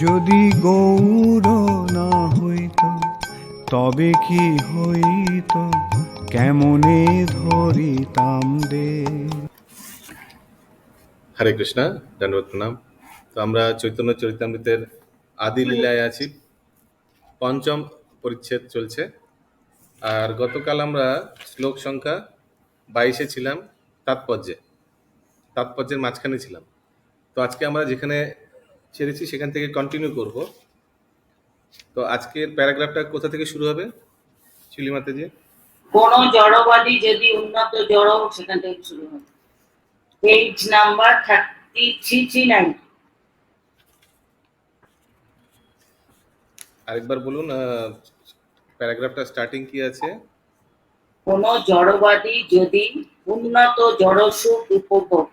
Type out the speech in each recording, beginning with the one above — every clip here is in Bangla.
যদি গৌর না হইত তবে কি হইত, কেমনে ধরিতাম দে। হরে কৃষ্ণা, দণ্ডবত প্রণাম। তো আমরা চৈতন্য চরিতামৃতের আদি লীলায় আছি, পঞ্চম পরিচ্ছেদ চলছে। আর গতকাল আমরা শ্লোক সংখ্যা 22-এ ছিলাম, তাৎপর্যের মাঝখানে ছিলাম। তো আজকে আমরা যেখানে ছেড়েছি সেখান থেকে কন্টিনিউ করব। তো আজকের প্যারাগ্রাফটা কোথা থেকে শুরু হবে চিলিমাতে? কোন জড়বাদী যদি উন্নত জড়, সেখান থেকে শুরু হবে। Page number 3339। আরেকবার বলুন, প্যারাগ্রাফটা স্টার্টিং কি আছে? কোন জড়বাদী যদি উন্নত জড় সুখ উপভোগ,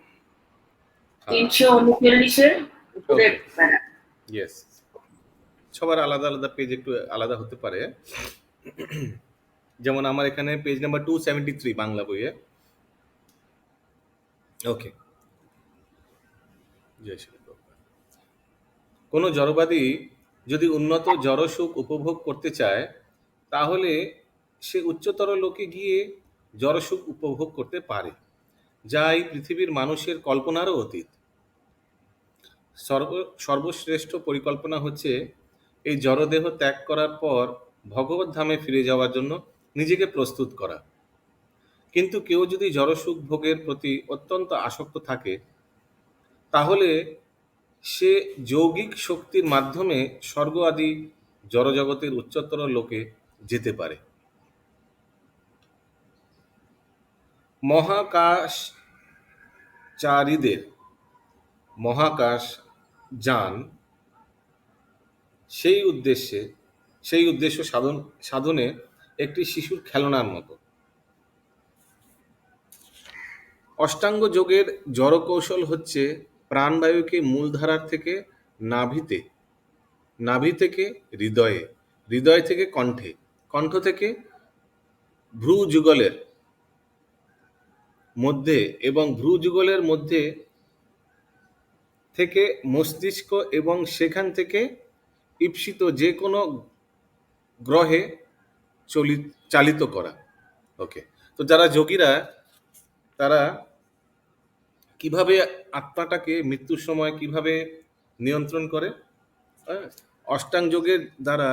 339-এর উপরে প্যারা। ইয়েস, সবার আলাদা আলাদা পেজ একটু আলাদা হতে পারে। যেমন আমার এখানে পেজ নাম্বার 273 বাংলা বইয়ে। ওকে, জয় শ্রী প্রভুপাদ। কোনো জড়বাদী যদি উন্নত জড় সুখ উপভোগ করতে চায়, তাহলে সে উচ্চতর লোকে গিয়ে জড় সুখ উপভোগ করতে পারে, যা এই পৃথিবীর মানুষের কল্পনারও অতীত। সর্বশ্রেষ্ঠ পরিকল্পনা হচ্ছে এই জড়দেহ ত্যাগ করার পর ভগবত ধামে ফিরে যাওয়ার জন্য নিজেকে প্রস্তুত করা। কিন্তু কেউ যদি জড়সুখ ভোগের প্রতি অত্যন্ত আসক্ত থাকে, তাহলে সে যৌগিক শক্তির মাধ্যমে স্বর্গ আদি জড়জগতের উচ্চতর লোকে যেতে পারে। মহাকাশচারীদের মহাকাশ যান সেই উদ্দেশ্য সাধনে একটি শিশুর খেলনার মতো। অষ্টাঙ্গ যোগের জড় কৌশল হচ্ছে প্রাণবায়ুকে মূলধারার থেকে নাভি থেকে হৃদয়ে, হৃদয় থেকে কণ্ঠে, কণ্ঠ থেকে ভ্রূযুগলের মধ্যে এবং ভ্রূযুগলের মধ্যে থেকে মস্তিষ্ক এবং সেখান থেকে ঈপ্সিত যে কোনো গ্রহে চালিত করা। ওকে, তো যারা যোগীরা তারা কিভাবে আত্মাটাকে মৃত্যুর সময় কিভাবে নিয়ন্ত্রণ করে? অষ্টাঙ্গ যোগের দ্বারা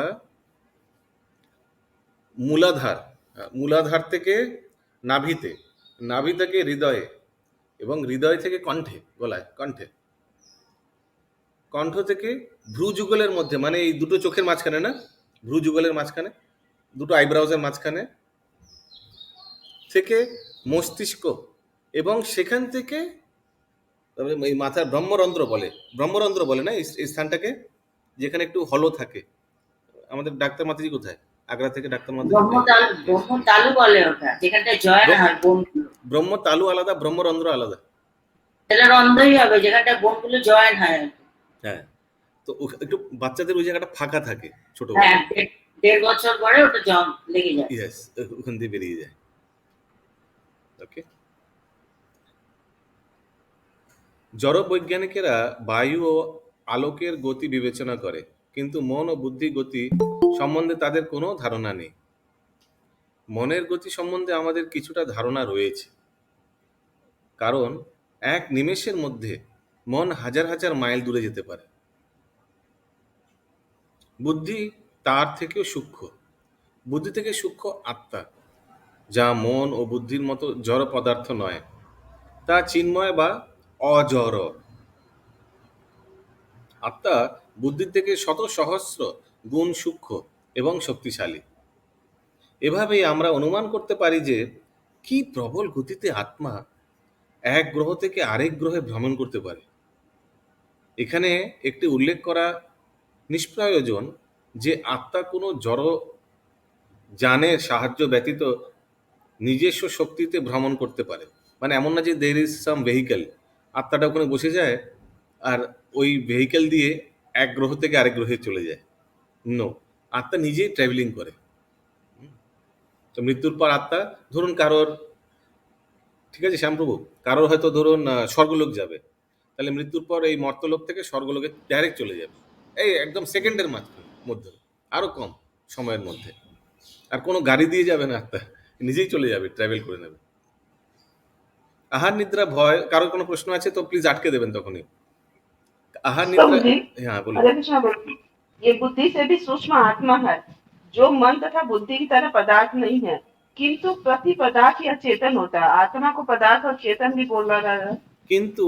মূলাধার থেকে নাভিতে, নাভি থেকে হৃদয়ে এবং হৃদয় থেকে কণ্ঠে, গলায় কণ্ঠে, কণ্ঠ থেকে ভ্রূযুগলের মধ্যে, মানে এই দুটো চোখের মাঝখানে না, ভ্রূযুগলের মাঝখানে, দুটো আইব্রাউজের মাঝখানে থেকে মস্তিষ্ক এবং সেখান থেকে এই মাথার ব্রহ্মরন্ধ্র বলে না এই স্থানটাকে, যেখানে একটু হলো থাকে। আমাদের ডাক্তার মাতাজি কোথায়? আগ্রা থেকে ডাক্তার মাতাজি। ব্রহ্মতালু বলে ওটা, যেখানটা জয়েন হয় বোনগুলো। ব্রহ্মতালু আলাদা, ব্রহ্মরন্ধ্র আলাদা। তাহলে রন্ধ্রই হবে, যেখানটা বোনগুলো জয়েন হয়। হ্যাঁ, তো একটু বাচ্চাদের ওই জায়গাটা ফাঁকা থাকে ছোট, 1.5 বছর পরে ওটা জম লেগে যায়। ইয়েস, ওখান দিয়ে বেরিয়ে যায়। ওকে, জড় বৈজ্ঞানিকেরা বায়ু ও আলোকের গতি বিবেচনা করে, কিন্তু মন ও বুদ্ধি গতি সম্বন্ধে তাদের কোনো ধারণা নেই। মনের গতি সম্বন্ধে আমাদের কিছুটা ধারণা রয়েছে, কারণ এক নিমেষের মধ্যে মন হাজার হাজার মাইল দূরে যেতে পারে। বুদ্ধি তার থেকেও সূক্ষ্ম। বুদ্ধি থেকে সূক্ষ্ম আত্মা, যা মন ও বুদ্ধির মতো জড় পদার্থ নয়, তা চিন্ময় বা অজড়। আত্মা বুদ্ধির থেকে শত সহস্র গুণ সূক্ষ্ম এবং শক্তিশালী। এভাবেই আমরা অনুমান করতে পারি যে কি প্রবল গতিতে আত্মা এক গ্রহ থেকে আরেক গ্রহে ভ্রমণ করতে পারে। এখানে একটি উল্লেখ করা নিষ্প্রয়োজন যে আত্মা কোনো জড় যানের সাহায্য ব্যতীত নিজস্ব শক্তিতে ভ্রমণ করতে পারে। মানে এমন না যে দের ইজ সাম ভেহিক্যাল, আত্মাটা ওখানে বসে যায় আর ওই ভেহিক্যাল দিয়ে এক গ্রহ থেকে আরেক গ্রহে চলে যায়। নো, আত্মা নিজেই ট্রাভেলিং করে। তো মৃত্যুর পর আত্মা, ধরুন কারোর, ঠিক আছে শ্যামপ্রভু, কারোর হয়তো ধরুন স্বর্গলোক যাবে, তাহলে মৃত্যুর পর এই মর্তলোক থেকে স্বর্গলোকে ডাইরেক্ট চলে যাবে, এই একদম সেকেন্ডের মধ্যে, আরো কম সময়ের মধ্যে। আর কোনো গাড়ি দিয়ে যাবে না আত্মা, নিজেই চলে যাবে, ট্রাভেল করে নেবে। আহার নিদ্রা ভয়, কারোর কোনো প্রশ্ন আছে তো প্লিজ আটকে দেবেন তখনই। আহার নিদ্রা, प्रभु जी, হ্যাঁ বলুন। हरे कृष्णा प्रभु। ये बुद्धि से भी सूक्ष्म आत्मा है, जो मन तथा बुद्धि की तरह पदार्थ नहीं है, किंतु प्रति पदार्थ या चेतन होता है। आत्मा को पदार्थ और चेतन भी बोला जा रहा है। কিন্তু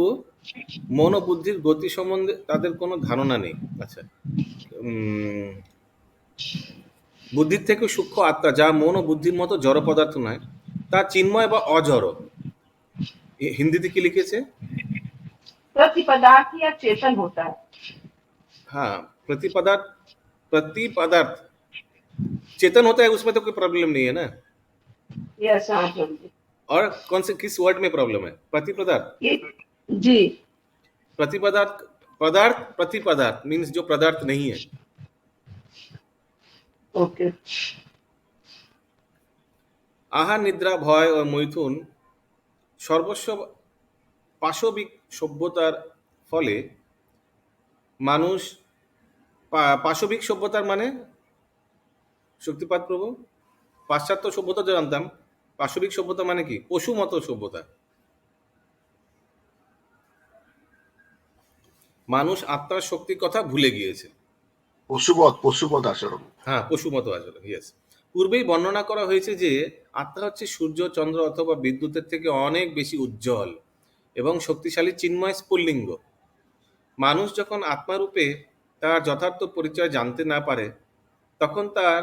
মন ও বুদ্ধির গতি সম্বন্ধে তাদের কোনো ধারণা নেই। আচ্ছা, বুদ্ধির থেকে সূক্ষ্ম আত্মা, যা মন ও বুদ্ধির মতো জড় পদার্থ নয়, তা চিন্ময় বা অজড়। হিন্দিতে কি লিখেছে? प्रति पदार्थ या चेतन होता है। हाँ, प्रति पदार्थ चेतन होता है, उसमें तो कोई प्रॉब्लम नहीं है ना। यस हाँ प्रभु जी। और कौन से किस वर्ड में प्रॉब्लम है? प्रति पदार्थ। ये जी प्रति पदार्थ, पदार्थ प्रति पदार्थ मीन्स जो पदार्थ नहीं है। ओके। আহার নিদ্রা ভয় ও মৈথুন সর্বস্ব পাশবিক সভ্যতার ফলে মানুষ, পাশবিক সভ্যতার মানে শক্তিপাত প্রভু, পাশ্চাত্য সভ্যতা তো জানতাম, পাশবিক সভ্যতা মানে কি? পশু মতো সভ্যতা। মানুষ আত্মার শক্তির কথা ভুলে গিয়েছে। পশুবৎ আচরণ। হ্যাঁ, পশু মতো আচরণ, ইয়েস। পূর্বেই বর্ণনা করা হয়েছে যে আত্মা হচ্ছে সূর্য, চন্দ্র অথবা বিদ্যুতের থেকে অনেক বেশি উজ্জ্বল এবং শক্তিশালী চিন্ময় স্ফুল্লিঙ্গ। মানুষ যখন আত্মারূপে তার যথার্থ পরিচয় জানতে না পারে, তখন তার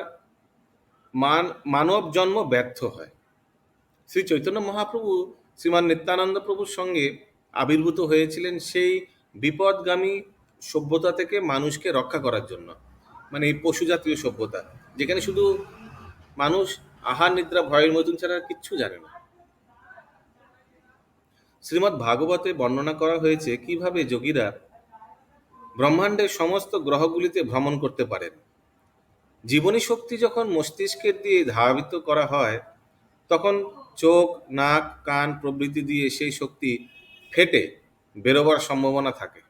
মানব জন্ম ব্যর্থ হয়। শ্রী চৈতন্য মহাপ্রভু শ্রীমান নিত্যানন্দ প্রভুর সঙ্গে আবির্ভূত হয়েছিলেন সেই বিপদগামী সভ্যতা থেকে মানুষকে রক্ষা করার জন্য, মানে এই পশু জাতীয় সভ্যতা, যেখানে শুধু মানুষ আহার নিদ্রা ভয়ের মতন ছাড়া আর কিচ্ছু জানে না। শ্রীমদ্ ভাগবতে বর্ণনা করা হয়েছে কিভাবে যোগীরা ব্রহ্মাণ্ডের সমস্ত গ্রহগুলিতে ভ্রমণ করতে পারেন। জীবনী শক্তি যখন মস্তিষ্কের দিয়ে ধাবিত করা হয়, তখন চোখ, নাক, কান প্রভৃতি দিয়ে সেই শক্তি ফেটে বেরোবার সম্ভাবনা থাকে।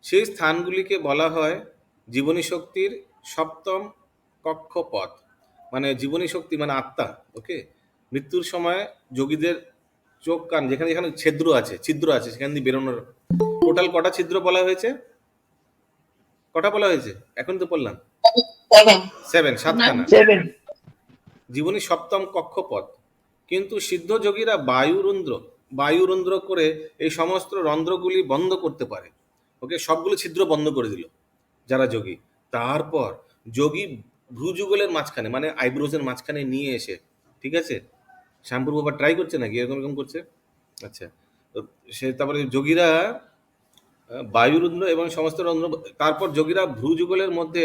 সেই স্থানগুলিকে বলা হয় জীবনী শক্তির সপ্তম কক্ষপথ। মানে জীবনী শক্তি মানে আত্মা, ওকে। মৃত্যুর সময় যোগীদের চোখ, কান, যেখানে যেখানে ছিদ্র আছে সেখান দিয়ে বেরোনোর টোটাল কটা ছিদ্র বলা হয়েছে? কটা বলা হয়েছে? এখন তো বললাম 7, 7খানা। জীবনী সপ্তম কক্ষপথ। কিন্তু সিদ্ধ যোগীরা বায়ুরন্ধ্র করে এই সমস্ত রন্ধ্রগুলি বন্ধ করতে পারে, ওকে। সবগুলো ছিদ্র বন্ধ করে দিল যারা যোগী। তারপর যোগী ভ্রুযুগলের মাঝখানে, মানে আইব্রোজের মাঝখানে নিয়ে এসে, ঠিক আছে, শ্যাম্পুর বাবা ট্রাই করছে নাকি এরকম করছে? আচ্ছা, তো সে তারপরে যোগীরা বায়ুরন্ধ্র এবং সমস্ত রন্ধ্র, তারপর যোগীরা ভ্রুযুগলের মধ্যে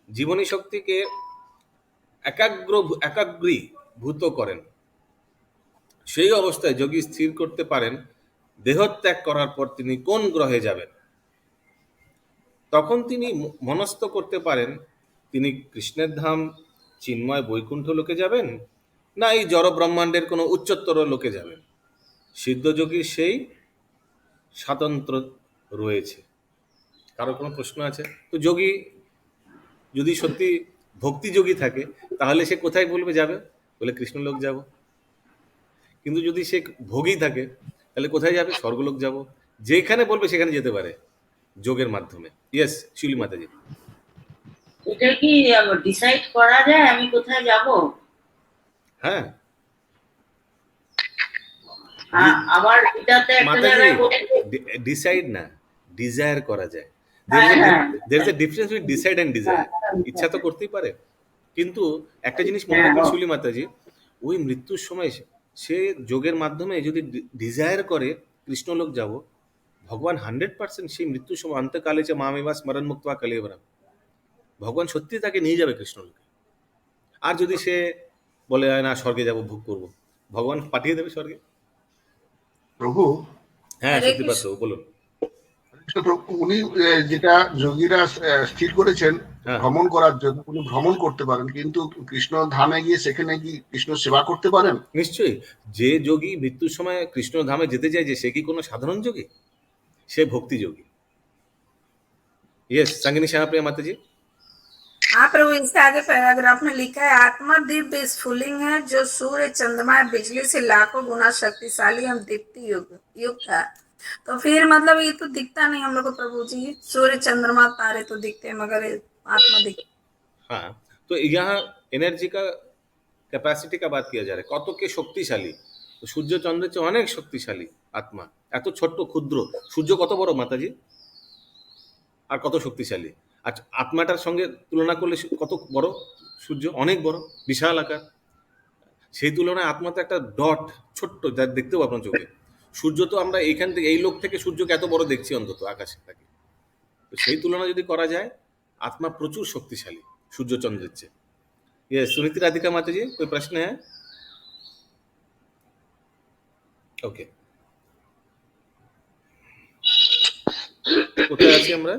জীবনী শক্তিকে একাগ্রীভূত করেন। সেই অবস্থায় যোগী স্থির করতে পারেন দেহত্যাগ করার পর তিনি কোন গ্রহে যাবেন। তখন তিনি মনস্থ করতে পারেন তিনি কৃষ্ণের ধাম চিন্ময় বৈকুণ্ঠ লোকে যাবেন, না এই জড় ব্রহ্মাণ্ডের কোনো উচ্চতর লোকে যাবেন। সিদ্ধযোগীর সেই স্বাতন্ত্র রয়েছে। কারো কোনো প্রশ্ন আছে? তো যোগী যদি সত্যি ভক্তিযোগী থাকে, তাহলে সে কোথায় বলবে যাবে? বলে কৃষ্ণলোক যাব। কিন্তু যদি সে ভোগী থাকে, তাহলে কোথায় যাবে? স্বর্গলোক যাব। যেখানে বলবে সেখানে যেতে পারে যোগের মাধ্যমে। ইয়েস, শিউলি মাতাজি। এটা কি ডিসাইড করা যায় আমি কোথায় যাব? হ্যাঁ আমার এটাতে একটা জায়গায় ডিসাইড না, ডিজায়ার করা যায়। হ্যাঁ। There is a difference between decide and desire. ইচ্ছা তো করতেই পারে, কিন্তু একটা জিনিস মনে রাখবেন শিউলি মাতাজি, ওই মৃত্যুর সময় সে যোগের মাধ্যমে যদি ডিজায়ার করে কৃষ্ণলোক যাব, ভগবান 100% সেই মৃত্যুর সময় অন্তকালে যে মামেবা স্মরণ মুক্ত কালেবরাম, ভগবান সত্যি তাকে নিয়ে যাবে কৃষ্ণলোকে। আর যদি সে বলে না স্বর্গে যাব, ভোগ করব, ভগবান পাঠিয়ে দেবে স্বর্গে। প্রভু, হ্যাঁ সত্যি প্রভু বলুন। উনি যেটা যোগীরা স্থির করেছেন হ্যাঁ। ভ্রমণ করার জন্য, উনি ভ্রমণ করতে পারেন, কিন্তু কৃষ্ণ ধামে গিয়ে সেখানে কি কৃষ্ণ সেবা করতে পারেন? নিশ্চয়ই। যে যোগী মৃত্যুর সময় কৃষ্ণ ধামে যেতে চায়, যে সে কি কোনো সাধারণ যোগী? সে ভক্তি যোগী। यस संगिनी श्यामप्रिया माता जी। हाँ प्रभु, इसके आगे पैराग्राफ में लिखा है, आत्मा दिव्य स्फुलिंग है जो सूर्य चंद्रमा और बिजली से लाखों गुना शक्तिशाली एवं दीप्ति युक्त है। तो फिर मतलब ये तो दिखता नहीं हम लोग को प्रभु जी, सूर्य चंद्रमा तारे तो दिखते हैं मगर ये आत्मा दिखती। हाँ, तो यहाँ एनार्जी का ক্যাপাসিটি का बात किया जा रहा है, কত কে শক্তিশালী। তো সূর্য চন্দ্রের চেয়ে অনেক শক্তিশালী আত্মা, এত ছোট্ট ক্ষুদ্র। সূর্য কত বড় মাতাজি, আর কত শক্তিশালী। আর আত্মাটার সঙ্গে তুলনা করলে কত বড় সূর্য, অনেক বড়, বিশাল আকার। সেই তুলনায় আত্মা তো একটা ডট, ছোট্ট, যা দেখতেও আপনার চোখে। সূর্য তো আমরা এইখান থেকে, এই লোক থেকে সূর্যকে এত বড় দেখছি অন্তত আকাশে থাকে। তো সেই তুলনা যদি করা যায়, आत्मा प्रचुर शक्तिशाली सूर्य चंद्र से। ये सुनीति राधिका माता जी, कोई प्रश्न है? ओके, কোথায় আছি আমরা?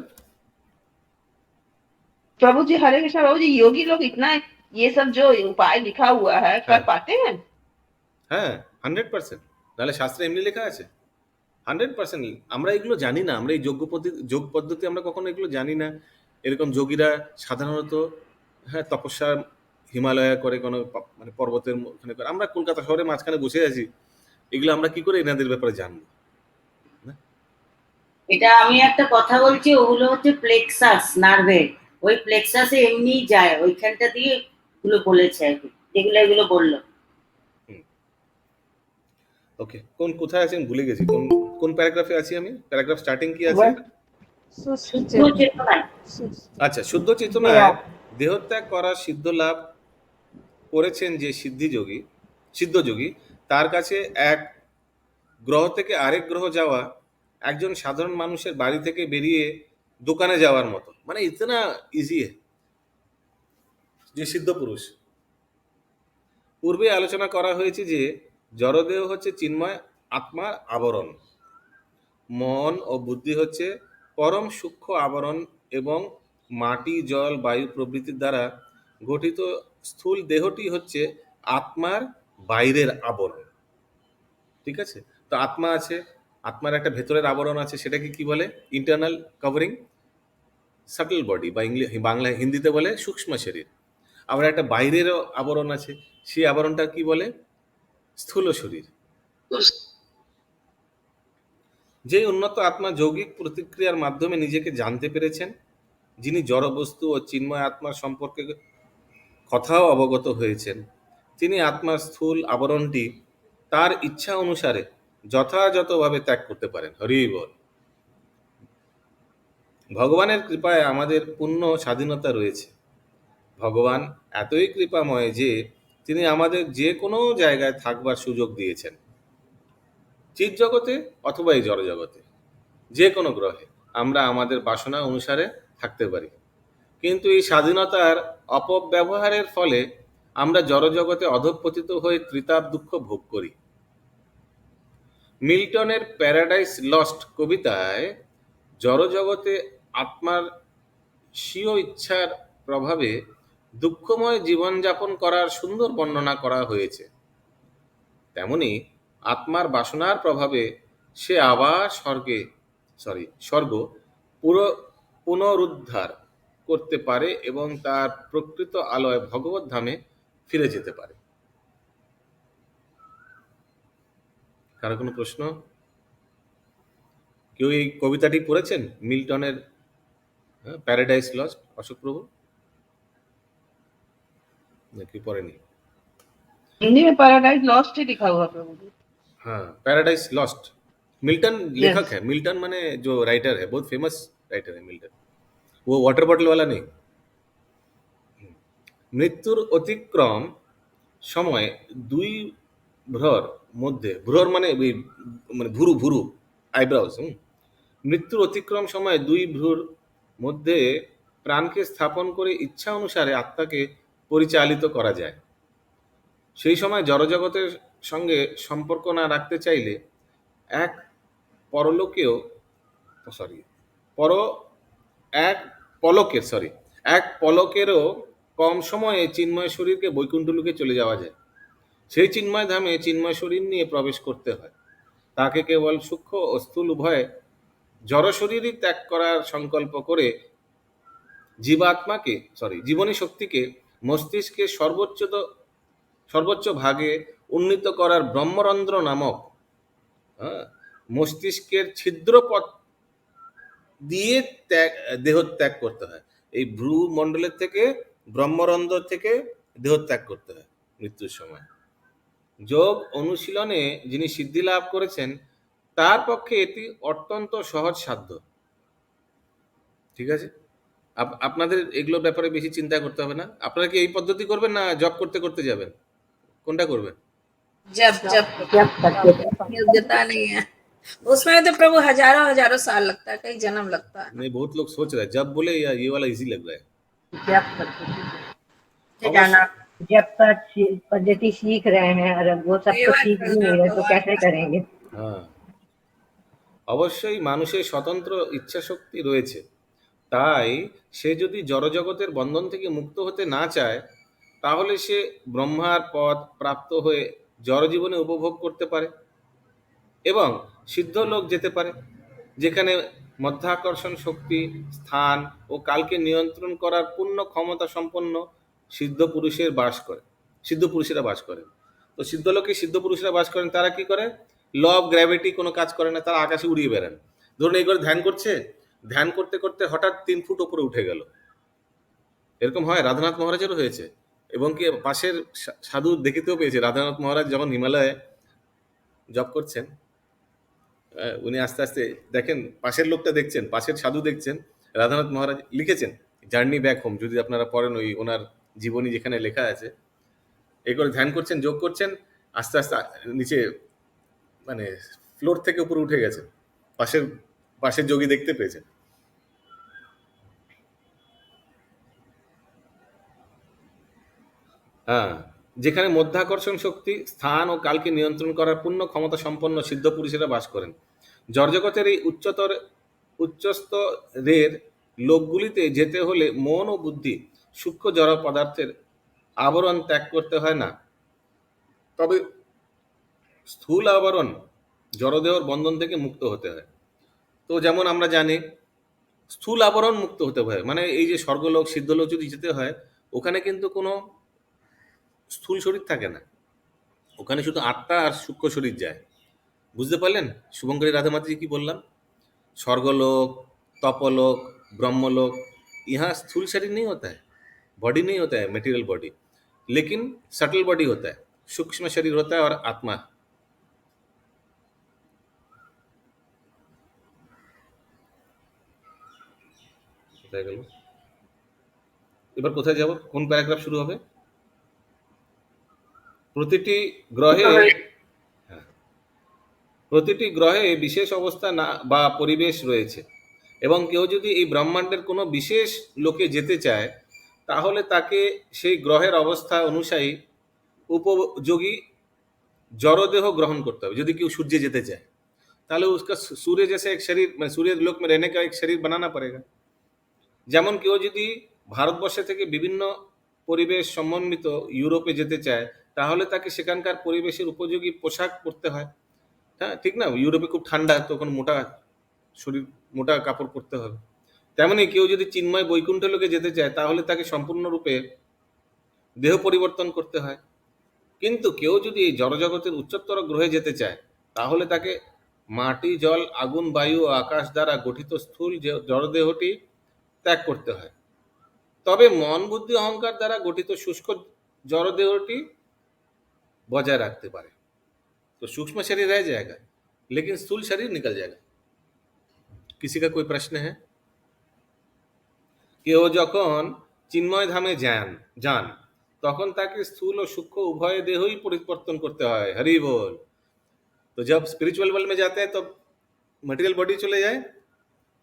प्रभु जी हरे कृष्णा। प्रभु जी योगी लोग इतना ये सब जो उपाय लिखा हुआ है कर हाँ। पाते हैं? হ্যাঁ 100%। নাহলে শাস্ত্রে এমনি লেখা আছে 100%। আমরা এগুলো জানি না, আমরা এই যোগ পদ্ধতি আমরা কখনো এগুলো জানি না। এরকম যোগীরা সাধারণত হ্যাঁ তপস্যা হিমালয়ে করে, কোনো মানে পর্বতের ওখানে করে। আমরা কলকাতা শহরে মাঝখানে বসে আছি, এগুলো আমরা কি করে এনাদের ব্যাপারে জানবো? এটা আমি একটা কথা বলছি, ওগুলো হচ্ছে প্লেক্সাস নার্ভের, ওই প্লেক্সাসে এমনি যায়, ওইখানটা দিয়ে গুলো বলেছে আর কি, যেগুলো এগুলো বললো। ওকে, কোথায় আছেন ভুলে গেছি, কোন প্যারাগ্রাফে আছি আমি? প্যারাগ্রাফ স্টার্টিং কি আছে? শুদ্ধ চেতনায়। আচ্ছা, শুদ্ধ চেতনায় দেহত্যাগ করার সিদ্ধ লাভ করেছেন যে সিদ্ধযোগী, তার কাছে এক গ্রহ থেকে আরেক গ্রহ যাওয়া একজন সাধারণ মানুষের বাড়ি থেকে বেরিয়ে দোকানে যাওয়ার মতো। মানে ইতনা ইজি যে সিদ্ধ পুরুষ। পূর্বে আলোচনা করা হয়েছে যে জড়দেহ হচ্ছে চিন্ময় আত্মার আবরণ, মন ও বুদ্ধি হচ্ছে পরম সূক্ষ্ম আবরণ এবং মাটি, জল, বায়ু প্রভৃতির দ্বারা গঠিত স্থূল দেহটি হচ্ছে আত্মার বাইরের আবরণ। ঠিক আছে, তো আত্মা আছে, আত্মার একটা ভেতরের আবরণ আছে, সেটাকে কি বলে? ইন্টারনাল কভারিং, সাটল বডি, বা বাংলায় হিন্দিতে বলে সূক্ষ্ম শরীর। আবার একটা বাইরের আবরণ আছে, সেই আবরণটা কি বলে? স্থূল শরীর। যে উন্নত আত্মা যৌগিক প্রতিক্রিয়ার মাধ্যমে নিজেকে জানতে পেরেছেন, যিনি জড়বস্তু ও চিন্ময় আত্মার সম্পর্কে কথাও অবগত হয়েছেন, তিনি আত্মার স্থূল আবরণটি তার ইচ্ছা অনুসারে যথাযথভাবে ত্যাগ করতে পারেন। হরি বল। ভগবানের কৃপায় আমাদের পূর্ণ স্বাধীনতা রয়েছে। ভগবান এতই কৃপাময় যে তিনি আমাদের যে কোনো জায়গায় থাকবার সুযোগ দিয়েছেন, চিৎ জগতে অথবা এই জড়জগতে, যে কোনো গ্রহে আমরা আমাদের বাসনা অনুসারে থাকতে পারি। কিন্তু এই স্বাধীনতার অপব্যবহারের ফলে আমরা জড়জগতে অধঃপতিত হয়ে ত্রিতাপ দুঃখ ভোগ করি। মিল্টনের প্যারাডাইস লস্ট কবিতায় জড়জগতে আত্মার স্বীয় ইচ্ছার প্রভাবে দুঃখময় জীবনযাপন করার সুন্দর বর্ণনা করা হয়েছে। তেমনি আত্মার বাসনার প্রভাবে সে আবার স্বর্গ পুনরুদ্ধার করতে পারে এবং তার প্রকৃত আলয় ভগবত ধামে ফিরে যেতে পারে। কারো কোনো প্রশ্ন? কেউ এই কবিতাটি পড়েছেন মিল্টনের প্যারাডাইস লস্ট? অশোক প্রভু নাকি পড়েনি? हिंदी में पैराडाइज लॉस्ट ही लिखा हुआ प्रभु जी। हाँ, पैराडाइज लॉस्ट। मिल्टन लेखक Yes. है, मिल्टन माने जो राइटर है, बहुत फेमस राइटर है मिल्टन, वो वाटर बॉटल वाला नहीं। মৃত্যুর অতিক্রম সময় দুই ভ্রর মধ্যে, ভ্রর মানে মানে ভুরু আইব্রাউস, মৃত্যুর অতিক্রম সময় দুই ভ্রুর মধ্যে প্রাণকে স্থাপন করে ইচ্ছা অনুসারে আত্মাকে পরিচালিত করা যায়। সেই সময় জড়জগতের সঙ্গে সম্পর্ক না রাখতে চাইলে এক পলকেরও কম সময়ে চিন্ময় শরীরকে বৈকুণ্ঠ লোকে চলে যাওয়া যায়। সেই চিন্ময় ধামে চিন্ময় শরীর নিয়ে প্রবেশ করতে হয়। তাকে কেবল সূক্ষ্ম ও স্থূল উভয় জড় শরীরই ত্যাগ করার সংকল্প করে জীবনী শক্তিকে মস্তিষ্কের সর্বোচ্চ ভাগে উন্নীত করার ব্রহ্মরন্ধ্র নামক মস্তিষ্কের ছিদ্রপথ দিয়ে দেহত্যাগ করতে হয়। এই ভ্রু মণ্ডলের থেকে ব্রহ্মরন্ধ্র থেকে দেহত্যাগ করতে হয় মৃত্যুর সময়। যোগ অনুশীলনে যিনি সিদ্ধি লাভ করেছেন তার পক্ষে এটি অত্যন্ত সহজ সাধ্য। ঠিক আছে, আপনাদের এগুলোর ব্যাপারে বেশি চিন্তা করতে হবে না। আপনারা কি এই পদ্ধতি করবেন না জব করতে করতে যাবেন, কোনটা করবেন? जब जब जब करते थे योग्यता नहीं है उसमें तो प्रभु हजारों हजारों साल लगता है, कई जन्म लगता है। नहीं, बहुत लोग सोच रहे हैं जब बोले या ये वाला इजी लग रहा है। जब करते थे जाना जब का पद्धति सीख रहे हैं और वो सब ये तो बात सीख भी नहीं रहे तो कैसे करेंगे? হ্যাঁ, অবশ্যই মানুষের স্বতন্ত্র ইচ্ছাশক্তি রয়েছে, তাই সে যদি জড়জগতের বন্ধন থেকে মুক্ত হতে না চায় তাহলে সে ব্রহ্মার পদ প্রাপ্ত হয়ে জড়জীবনে উপভোগ করতে পারে এবং সিদ্ধ লোক যেতে পারে, যেখানে মধ্যাকর্ষণ শক্তি, স্থান ও কালকে নিয়ন্ত্রণ করার পূর্ণ ক্ষমতা সম্পন্ন সিদ্ধ পুরুষেরা বাস করেন। তো সিদ্ধ লোকে সিদ্ধ পুরুষেরা বাস করেন, তারা কি করে? ল অফ গ্র্যাভিটি কোনো কাজ করে না, তারা আকাশে উড়িয়ে বেড়ান। ধরুন এই করে ধ্যান করতে করতে হঠাৎ 3 ফুট উপরে উঠে গেল, এরকম হয়। রাধানাথ মহারাজেরও হয়েছে, এবং কি পাশের সাধু দেখিতেও পেয়েছে। রাধানাথ মহারাজ যখন হিমালয়ে জব করছেন, উনি আস্তে আস্তে দেখেন, পাশের লোকটা দেখছেন, পাশের সাধু দেখছেন। রাধানাথ মহারাজ লিখেছেন জার্নি ব্যাক হোম, যদি আপনারা পড়েন ওই ওনার জীবনী যেখানে লেখা আছে, এই করে ধ্যান করছেন, যোগ করছেন, আস্তে আস্তে নিচে মানে ফ্লোর থেকে উপরে উঠে গেছেন, পাশের যোগী দেখতে পেয়েছেন। হ্যাঁ, যেখানে মধ্যাকর্ষণ শক্তি, স্থান ও কালকে নিয়ন্ত্রণ করার পূর্ণ ক্ষমতা সম্পন্ন সিদ্ধ পুরুষেরা বাস করেন। জড়জগতের এই উচ্চস্তরের লোকগুলিতে যেতে হলে মন ও বুদ্ধি সূক্ষ্ম জড় পদার্থের আবরণ ত্যাগ করতে হয় না, তবে স্থূল আবরণ জড়দেহর বন্ধন থেকে মুক্ত হতে হয়। তো যেমন আমরা জানি স্থূল আবরণ মুক্ত হতে হয়, মানে এই যে স্বর্গলোক, সিদ্ধলোক যদি যেতে হয়, ওখানে কিন্তু কোনো স্থূল শরীর থাকে না, ওখানে শুধু আত্মা আর সূক্ষ্ম শরীর যায়। বুঝতে পারলেন শুভঙ্করী রাধামাতি কি বললাম? स्वर्गलोक, तपलोक, ब्रह्मलोक, यहाँ स्थूल शरीर नहीं होता है, बॉडी नहीं होता है, मटेरियल बॉडी, लेकिन सटल बॉडी होता है, सूक्ष्म शरीर होता है और आत्मा। কোথায় গেল? এবার কোথায় যাব? কোন প্যারাগ্রাফ শুরু হবে? প্রতিটি গ্রহে বিশেষ অবস্থা না বা পরিবেশ রয়েছে, এবং কেউ যদি এই ব্রহ্মাণ্ডের কোনো বিশেষ লোকে যেতে চায় তাহলে তাকে সেই গ্রহের অবস্থা অনুযায়ী উপযোগী जड़देह ग्रहण करते हैं। यदि क्यों सूर्य जेते चाहे ताहले उसका सूर्य जैसे एक शरीर, मैं सूर्य लोक में रहने का एक शरीर बनाना पड़ेगा। যেমন কেউ যদি ভারতবর্ষ থেকে বিভিন্ন পরিবেশ সমন্বিত ইউরোপে যেতে চায় তাহলে তাকে সেখানকার পরিবেশের উপযোগী পোশাক পরতে হয়। হ্যাঁ, ঠিক না? ইউরোপে খুব ঠান্ডা, তখন মোটা কাপড় পরতে হবে। তেমনি কেউ যদি চিন্ময় বৈকুণ্ঠ লোকে যেতে চায় তাহলে তাকে সম্পূর্ণরূপে দেহ পরিবর্তন করতে হয়। কিন্তু কেউ যদি এই জড়জগতের উচ্চতর গ্রহে যেতে চায় তাহলে তাকে মাটি, জল, আগুন, বায়ু ও আকাশ দ্বারা গঠিত স্থূল জড়দেহটি ত্যাগ করতে হয়। তবে মন, বুদ্ধি, অহংকার দ্বারা গঠিত শুষ্ক जड़देहटी बजाय रखते पारे। तो सूक्ष्म शरीर रह जाएगा लेकिन स्थूल शरीर निकल जाएगा। किसी का कोई प्रश्न है? কেউ যখন চিন্ময় ধামে যান তখন তাকে স্থূল ও সূক্ষ্ম উভয় দেহই পরিবর্তন করতে হয়। हरि बोल। तो जब स्पिरिचुअल वर्ल्ड में जाते हैं तो मटेरियल बॉडी चले जाए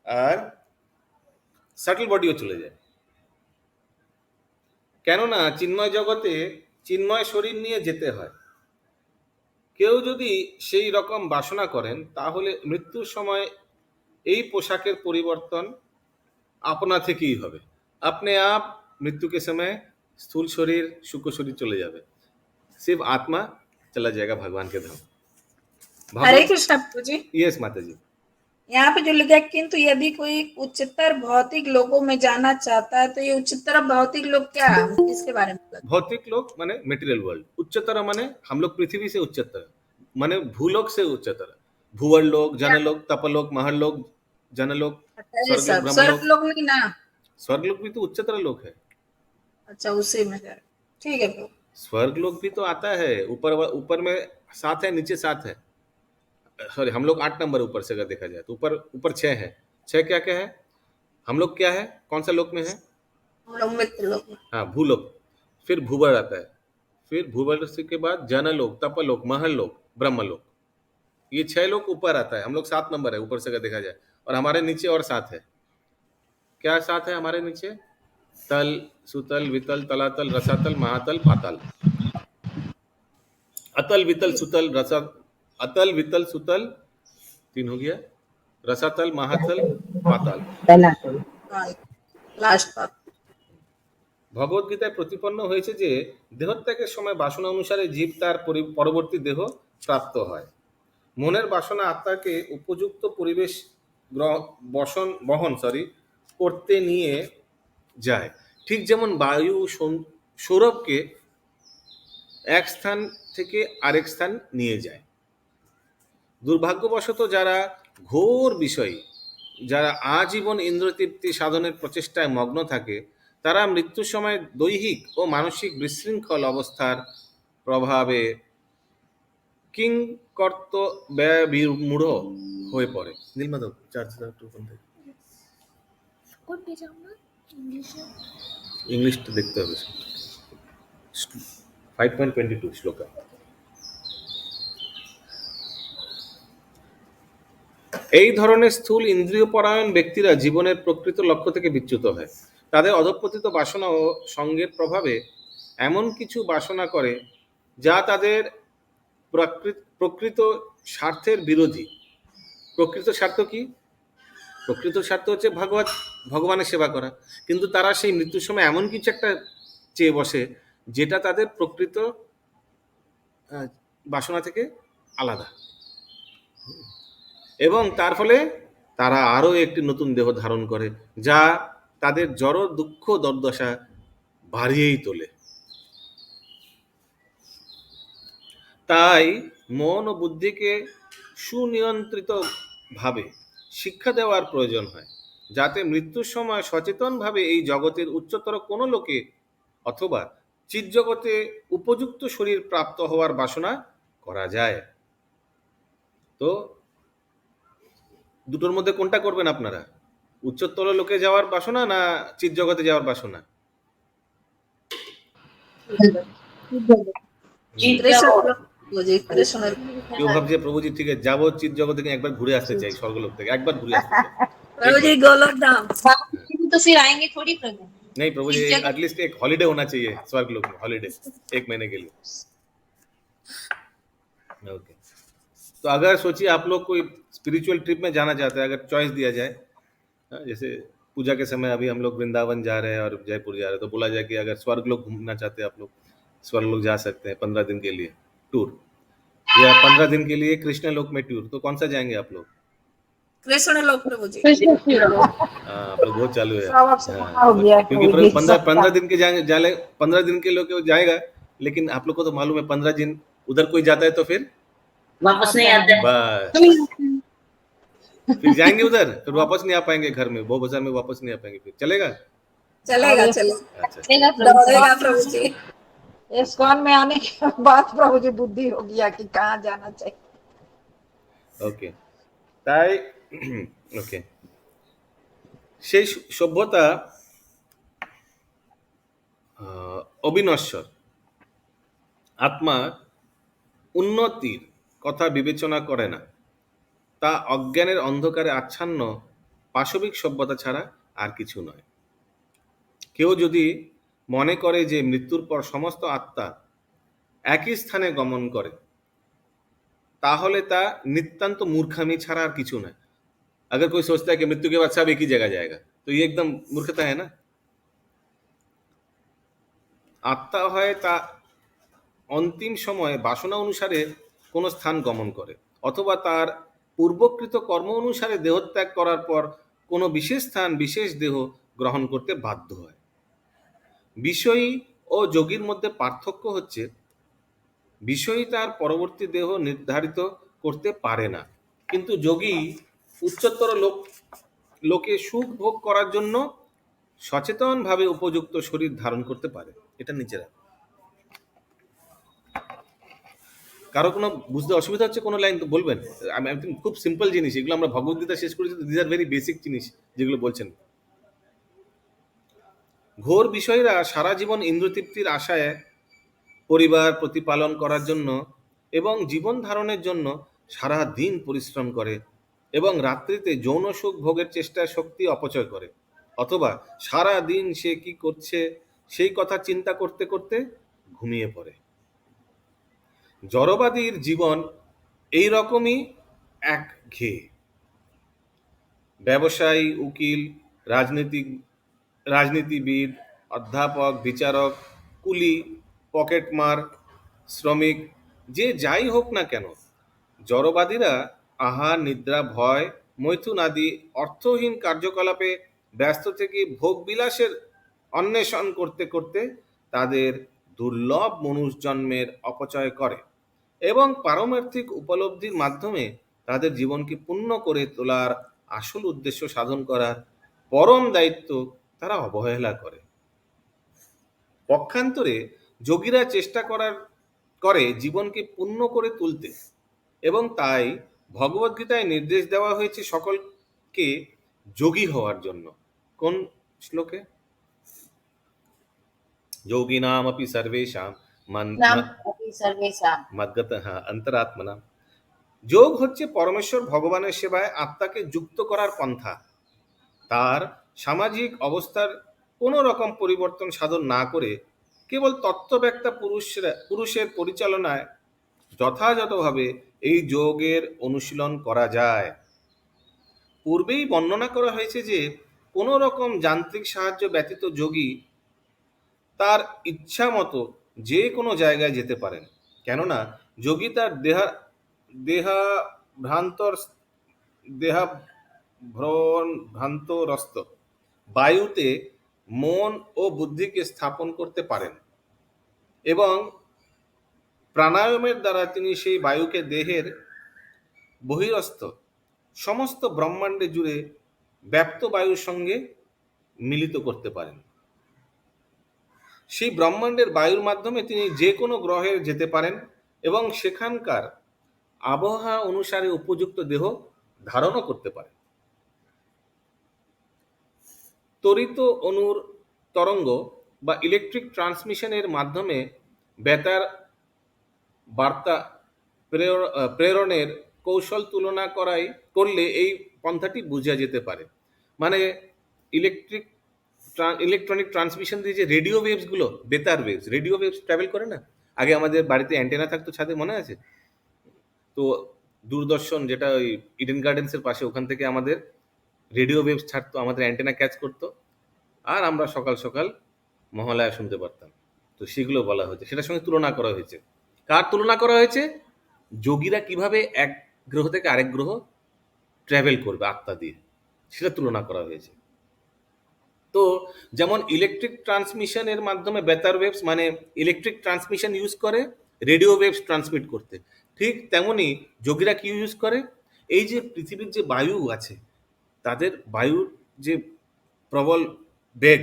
और सटल बॉडीও চলে যায়। কেননা চিন্ময় জগতে চিন্ময় শরীর নিয়ে যেতে হয়। কেউ যদি সেই রকম বাসনা করেন তাহলে মৃত্যুর সময় এই পোশাকের পরিবর্তন अपना থেকেই হবে। अपने आप मृत्यु के समय स्थूल शरीर, सूक्ष्म शरीर चले जावे, सिर्फ आत्मा चला जाएगा भगवान के धाम। हरे कृष्ण प्रभु जी। यस माता जी। यहाँ पे जो लिखा है किंतु यदि कोई उच्चतर भौतिक लोकों में जाना चाहता है तो ये उच्चतर भौतिक लोक क्या है, किसके बारे में बताते भौतिक लोक माने मेटेरियल वर्ल्ड, उच्चतर माने हम लोग पृथ्वी से उच्चतर, माने भूलोक से उच्चतर, भूवर लोक, क्या? जनलोक, तपलोक, महरलोक, जनलोक, अच्छा, ये स्वर्गलोक, सब स्वर्ग ब्रह्मलोक। लोक नहीं ना? स्वर्गलोक भी तो उच्चतर लोक है। अच्छा, उसी में है। ठीक है प्रभु। स्वर्गलोक भी तो आता है, ऊपर ऊपर में 7 है, नीचे 7 है। सॉरी, हम लोग 8 नंबर ऊपर से अगर देखा जाए तो ऊपर ऊपर 6 है। 6 क्या क्या है? हम लोग क्या है, कौन सा लोक में है? हम लोग मित्र लोक में। हाँ, भूलोक। फिर भूवर आता है, फिर भूवर से के बाद जनलोक, तपलोक, महरलोक, ब्रह्मलोक। ये 6 लोक ऊपर आता है, हम लोग 7 नंबर है ऊपर से अगर देखा जाए। और हमारे नीचे और 7 है। क्या 7 है हमारे नीचे? तल, सुतल, वितल, तलातल, रसातल, महातल, पाताल। अतल, वितल, सुतल, रसा, अतल, वितल, सुतल 3 हो गया, रसातल, महातल, पाताल। हाँ, लास्ट बात। ভগবত গীতায় প্রতিপন্ন হয়েছে যে দেহত্যাগের সময় বাসনা অনুসারে জীব তার পরবর্তী দেহ প্রাপ্ত হয়। মনের বাসনা আত্মাকে উপযুক্ত পরিবেশ বহন করতে নিয়ে যায়। ঠিক যেমন বায়ু সৌরভকে এক স্থান থেকে আরেক স্থান নিয়ে যায়। দুর্ভাগ্যবশত যারা ঘোর বিষয়ী, যারা আজীবন ইন্দ্রতৃপ্তি সাধনের প্রচেষ্টায় মগ্ন থাকে, তারা মৃত্যুর সময় দৈহিক ও মানসিক বিশৃঙ্খল অবস্থার প্রভাবে কিংকর্ত ব্যয় বিমূঢ় হয়ে পড়ে। নীলমাধব চার্জ দাও একটু ওখান থেকে। ইংলিশটা দেখতে হবে। 5.22 শ্লোকা। এই ধরনের স্থূল ইন্দ্রিয়পরায়ণ ব্যক্তিরা জীবনের প্রকৃত লক্ষ্য থেকে বিচ্যুত হয়। তাদের অধঃপতিত বাসনা ও সঙ্গের প্রভাবে এমন কিছু বাসনা করে যা তাদের প্রকৃত স্বার্থের বিরোধী। প্রকৃত স্বার্থ কি? প্রকৃত স্বার্থ হচ্ছে ভগবানের সেবা করা, কিন্তু তারা সেই মৃত্যুর সময় এমন কিছু একটা চেয়ে বসে যেটা তাদের প্রকৃত বাসনা থেকে আলাদা, এবং তার ফলে তারা আরও একটি নতুন দেহ ধারণ করে যা তাদের জড় দুঃখ দুর্দশা বাড়িয়েই তোলে। তাই মন ও বুদ্ধিকে সুনিয়ন্ত্রিতভাবে শিক্ষা দেওয়ার প্রয়োজন হয়, যাতে মৃত্যুর সময় সচেতনভাবে এই জগতের উচ্চতর কোনো লোকে অথবা চিৎজগতে উপযুক্ত শরীর প্রাপ্ত হওয়ার বাসনা করা যায়। তো দুটোর মধ্যে কোনটা করবেন আপনারা? উচ্চতর লোকে যাওয়ার বাসনা না চিৎজগতে যাওয়ার বাসনা? কেউ ভাবছে প্রভুজি ঠিক আছে যাবো চিৎ জগৎ থেকে, একবার ঘুরে আসতে চাই, স্বর্গলোক থেকে একবার ঘুরে আসতে চাই। प्रभु जी गोलोकधाम। तो फिर आएंगे थोड़ी प्रभु। नहीं प्रभु जी, एटलीस्ट एक हॉलीडे होना चाहिए स्वर्गलोक में, हॉलीडे 1 महीने के लिए। ओके, तो अगर सोचिए आप लोग कोई स्पिरिचुअल ट्रिप में जाना चाहते हैं, अगर चॉइस दिया जाए, जैसे पूजा के समय अभी हम लोग वृंदावन जा रहे हैं और जयपुर जा रहे हैं, तो बोला जाए कि अगर स्वर्गलोक घूमना चाहते हैं आप लोग, स्वर्गलोक जा सकते हैं 15 दिन के लिए टूर, या 15 दिन के लिए कृष्ण लोक में टूर, तो कौन सा जाएंगे आप लोग? कृष्ण लोक प्रभु जी। हाँ, आप लोग बहुत चालू है। क्योंकि 15 दिन के जाले 15 दिन के लोग जाएगा, लेकिन आप लोग को तो मालूम है 15 दिन उधर कोई जाता है तो फिर वापस नहीं आते। बस फिर जाएंगे उधर, फिर वापस नहीं आ पाएंगे घर में, बहुत बाजार में वापस नहीं आ पाएंगे। फिर चलेगा? चलेगा चलेगा अच्छा, दौड़ेगा प्रभु जी। इस्कॉन में आने के बाद प्रभु जी बुद्धि हो गया कि कहाँ जाना चाहिए। ওকে, তাই ওকে, সেই সভ্যতা অবিনশ্বর আত্মার উন্নতির কথা বিবেচনা করে না। তা অজ্ঞানের অন্ধকারে আচ্ছন্ন পাশবিক সভ্যতা ছাড়া আর কিছু নয়। কেউ যদি মনে করে যে মৃত্যুর পর সমস্ত আত্মা একই স্থানে গমন করে, তাহলে তা नितांत मूर्खामी ছাড়া আর কিছু নয়। अगर कोई सोचता है कि मृत्यु के बाद सब एक ही जगह जाएगा, तो ये एकदम मूर्खता है ना। আত্মা হয় তা অন্তিম সময়ে বাসনা অনুসারে কোনো স্থান গমন করে, অথবা তার পূর্বকৃত কর্ম অনুসারে দেহত্যাগ করার পর কোনো বিশেষ স্থান বিশেষ দেহ গ্রহণ করতে বাধ্য হয়। বিষয়ী ও যোগীর মধ্যে পার্থক্য হচ্ছে বিষয়ী তার পরবর্তী দেহ নির্ধারিত করতে পারে না, কিন্তু যোগী উচ্চতর লোকে সুখ ভোগ করার জন্য সচেতনভাবে উপযুক্ত শরীর ধারণ করতে পারে। এটা নিচেরা কারো কোনো বুঝতে অসুবিধা হচ্ছে কোনো লাইন তো বলবেন। আমি খুব সিম্পল জিনিস, এগুলো আমরা ভগবদ্গীতা শেষ করেছি, দিস আর ভেরি বেসিক জিনিস যেগুলো বলছেন। ঘোর বিষয়ীরা সারা জীবন ইন্দ্রতৃপ্তির আশায় পরিবার প্রতিপালন করার জন্য এবং জীবন ধারণের জন্য সারা দিন পরিশ্রম করে এবং রাত্রিতে যৌন সুখ ভোগের চেষ্টায় শক্তি অপচয় করে, অথবা সারা দিন সে কি করছে সেই কথা চিন্তা করতে করতে ঘুমিয়ে পড়ে। জড়বাদীর জীবন এই রকমই একঘেয়ে। ব্যবসায়ী, উকিল, রাজনীতিবিদ, অধ্যাপক, বিচারক, কুলি, পকেটমার, শ্রমিক, যে যাই হোক না কেন, জড়বাদীরা আহার, নিদ্রা, ভয়, মৈথুন আদি অর্থহীন কার্যকলাপে ব্যস্ত থেকে ভোগবিলাসের অন্বেষণ করতে করতে তাদের দুর্লভ মনুষ্যজন্মের অপচয় করে এবং পারমার্থিক উপলব্ধির মাধ্যমে তাদের জীবনকে পূর্ণ করে তোলার আসল উদ্দেশ্য সাধন করার পরম দায়িত্ব তারা অবহেলা করে। পক্ষান্তরে যোগীরা চেষ্টা করে জীবনকে পূর্ণ করে তুলতে, এবং তাই ভগবদ্গীতায় নির্দেশ দেওয়া হয়েছে সকলকে যোগী হওয়ার জন্য। কোন শ্লোকে? যোগিনামপি সর্বেষাং नाम अपि सर्वेषां মদ্গতঃ অন্তরাত্মনা। যোগ হচ্ছে পরমেশ্বর ভগবানের সেবায় আত্মাকে যুক্ত করার পন্থা। তার সামাজিক অবস্থার কোনো রকম পরিবর্তন সাধন না করে কেবল তত্ত্বব্যক্তা পুরুষের পরিচালনায় যথাযথভাবে এই যোগের অনুশীলন করা যায়। পূর্বেই বর্ণনা করা হয়েছে যে কোনো রকম যান্ত্রিক সাহায্য ব্যতীত যোগী তার ইচ্ছা মতো যে কোনো জায়গায় যেতে পারেন, কেননা যোগী তার দেহাভ্রান্তরস্ত বায়ুতে মন ও বুদ্ধিকে স্থাপন করতে পারেন এবং প্রাণায়ামের দ্বারা তিনি সেই বায়ুকে দেহের বহিরস্থ সমস্ত ব্রহ্মাণ্ডে জুড়ে ব্যাপ্ত বায়ুর সঙ্গে মিলিত করতে পারেন। সেই ব্রহ্মাণ্ডের বায়ুর মাধ্যমে তিনি যে কোনো গ্রহে যেতে পারেন এবং সেখানকার আবহাওয়া অনুসারে উপযুক্ত দেহ ধারণও করতে পারেন। তড়িৎ অণুর তরঙ্গ বা ইলেকট্রিক ট্রান্সমিশনের মাধ্যমে বেতার বার্তা প্রেরণের কৌশল তুলনা করলে এই পন্থাটি বোঝা যেতে পারে। মানে ইলেকট্রনিক ট্রান্সমিশন দিয়ে যে রেডিও ওয়েভসগুলো, বেতার ওয়েভস, রেডিও ওয়েভস ট্রাভেল করে না। আগে আমাদের বাড়িতে অ্যান্টেনা থাকতো ছাদে, মনে আছে তো? দূরদর্শন, যেটা ওই ইডেন গার্ডেন্সের পাশে, ওখান থেকে আমাদের রেডিও ওয়েভস ছাড়তো, আমাদের অ্যান্টেনা ক্যাচ করতো, আর আমরা সকাল সকাল মহালয়া শুনতে পারতাম। তো সেগুলো বলা হয়েছে, সেটার সঙ্গে তুলনা করা হয়েছে। কার তুলনা করা হয়েছে? যোগীরা কিভাবে এক গ্রহ থেকে আরেক গ্রহ ট্রাভেল করবে আত্মা দিয়ে, সেটা তুলনা করা হয়েছে। তো যেমন ইলেকট্রিক ট্রান্সমিশনের মাধ্যমে বেতার ওয়েভস, মানে ইলেকট্রিক ট্রান্সমিশন ইউজ করে রেডিও ওয়েভস ট্রান্সমিট করতে, ঠিক তেমনি যোগীরা কি ইউজ করে? এই যে পৃথিবীর যে বায়ু আছে, তাদের বায়ুর যে প্রবল বেগ,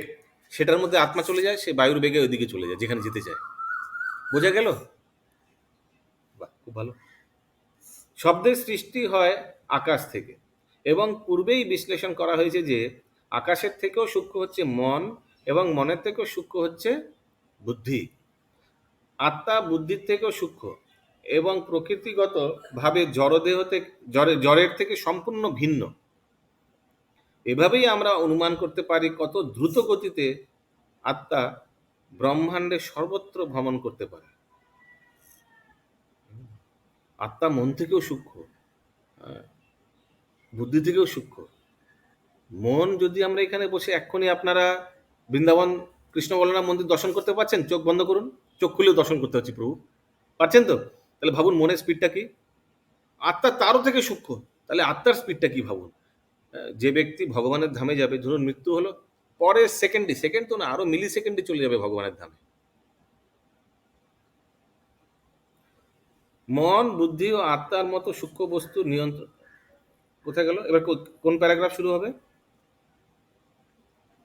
সেটার মধ্যে আত্মা চলে যায়, সে বায়ুর বেগে ওইদিকে চলে যায় যেখানে যেতে চায়। বোঝা গেল? বাহ, খুব ভালো। শব্দের সৃষ্টি হয় আকাশ থেকে, এবং পূর্বেই বিশ্লেষণ করা হয়েছে যে আকাশের থেকেও সূক্ষ্ম হচ্ছে মন, এবং মনের থেকেও সূক্ষ্ম হচ্ছে বুদ্ধি। আত্মা বুদ্ধির থেকেও সূক্ষ্ম এবং প্রকৃতিগত ভাবে জড়ের থেকে সম্পূর্ণ ভিন্ন। এভাবেই আমরা অনুমান করতে পারি কত দ্রুত গতিতে আত্মা ব্রহ্মাণ্ডে সর্বত্র ভ্রমণ করতে পারে। আত্মা মন থেকেও সূক্ষ্ম, বুদ্ধি থেকেও সূক্ষ্ম। মন, যদি আমরা এখানে বসে এক্ষুনি আপনারা বৃন্দাবন কৃষ্ণ বলরাম মন্দির দর্শন করতে পারছেন? চোখ বন্ধ করুন, চোখ খুলেও দর্শন করতে পারছি প্রভু, পারছেন তো? তাহলে ভাবুন মনের স্পিডটা কি। আত্মা তারও থেকে সূক্ষ্ম, তাহলে আত্মার স্পিডটা কি ভাবুন। যে ব্যক্তি ভগবানের ধামে যাবে, ধরুন মৃত্যু হলো, পরের সেকেন্ডে, সেকেন্ড তো না, আরো মিলি সেকেন্ডে চলে যাবে ভগবানের ধামে। মন, বুদ্ধি ও আত্মার মতো সূক্ষ্ম বস্তু নিয়ন্ত্রণ, কোথায় গেল এবার, কোন প্যারাগ্রাফ শুরু হবে?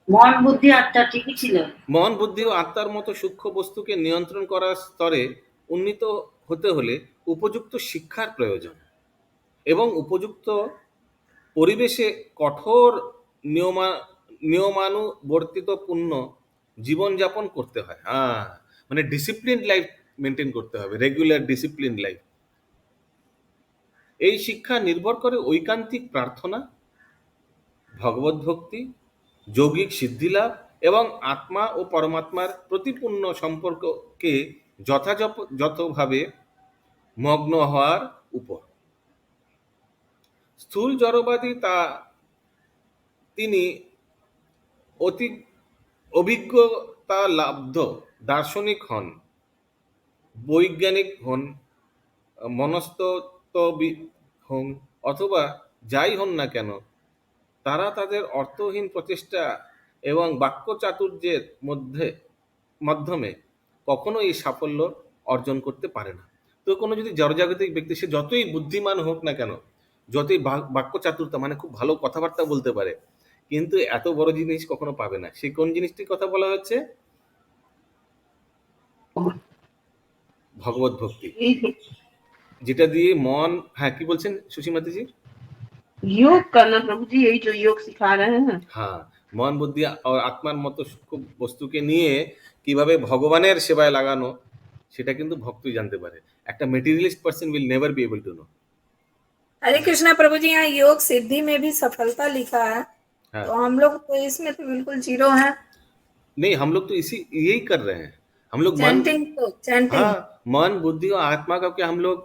মন বুদ্ধি আত্মা ঠিকই ছিল। মন, বুদ্ধি ও আত্মার মতো সূক্ষ্ম বস্তুকে নিয়ন্ত্রণ করার স্তরে উন্নীত হতে হলে উপযুক্ত শিক্ষার প্রয়োজন এবং উপযুক্ত পরিবেশে কঠোর নিয়মানুবর্তিতপূর্ণ জীবনযাপন করতে হয়। মানে ডিসিপ্লিন লাইফ মেনটেন করতে হবে, রেগুলার ডিসিপ্লিন লাইফ। এই শিক্ষা নির্ভর করে ঐকান্তিক প্রার্থনা, ভগবত ভক্তি, যৌগিক সিদ্ধিলাভ এবং আত্মা ও পরমাত্মার প্রতিপূর্ণ সম্পর্ককে যথাযথভাবে মগ্ন হওয়ার উপর। স্থূল জড়বাদী তিনি অতি অভিজ্ঞতালাব্ধ দার্শনিক হন, বৈজ্ঞানিক হন, মনস্তত্ত্ববিদ হন, অথবা যাই হন না কেন, তারা তাদের অর্থহীন প্রচেষ্টা এবং বাক্য চাতুর্যের মাধ্যমে কখনো এই সাফল্য অর্জন করতে পারে না। তো কোনো যদি জড়জাগতিক ব্যক্তি, সে যতই বুদ্ধিমান হোক না কেন, যতই বাক্য চাতুরতা মানে খুব ভালো কথাবার্তা বলতে পারে, কিন্তু এত বড় জিনিস কখনো পাবে না। সেই কোন জিনিসটির কথা বলা হচ্ছে? ভগবত ভক্তি, যেটা দিয়ে মন, হ্যাঁ কি বলছেন সুসীমাতিজি? योग करना प्रभु जी, यही जो योग सिखा रहे हैं। হ্যাঁ, মন, বুদ্ধি আর আত্মার মতো সূক্ষ্ম বস্তুকে নিয়ে কিভাবে ভগবানের সেবায় লাগানো, সেটা কিন্তু ভক্তই জানতে পারে। একটা materialist person will never be able to know. Hare Krishna प्रभु जी, यहाँ योग सिद्धि में भी सफलता लिखा है, हाँ। तो हम लोग तो इसमें तो बिल्कुल जीरो है। नहीं, हम लोग तो यही कर रहे हैं। हम लोग चैंटिंग हाँ, मन, बुद्धि और आत्मा का क्या हम लोग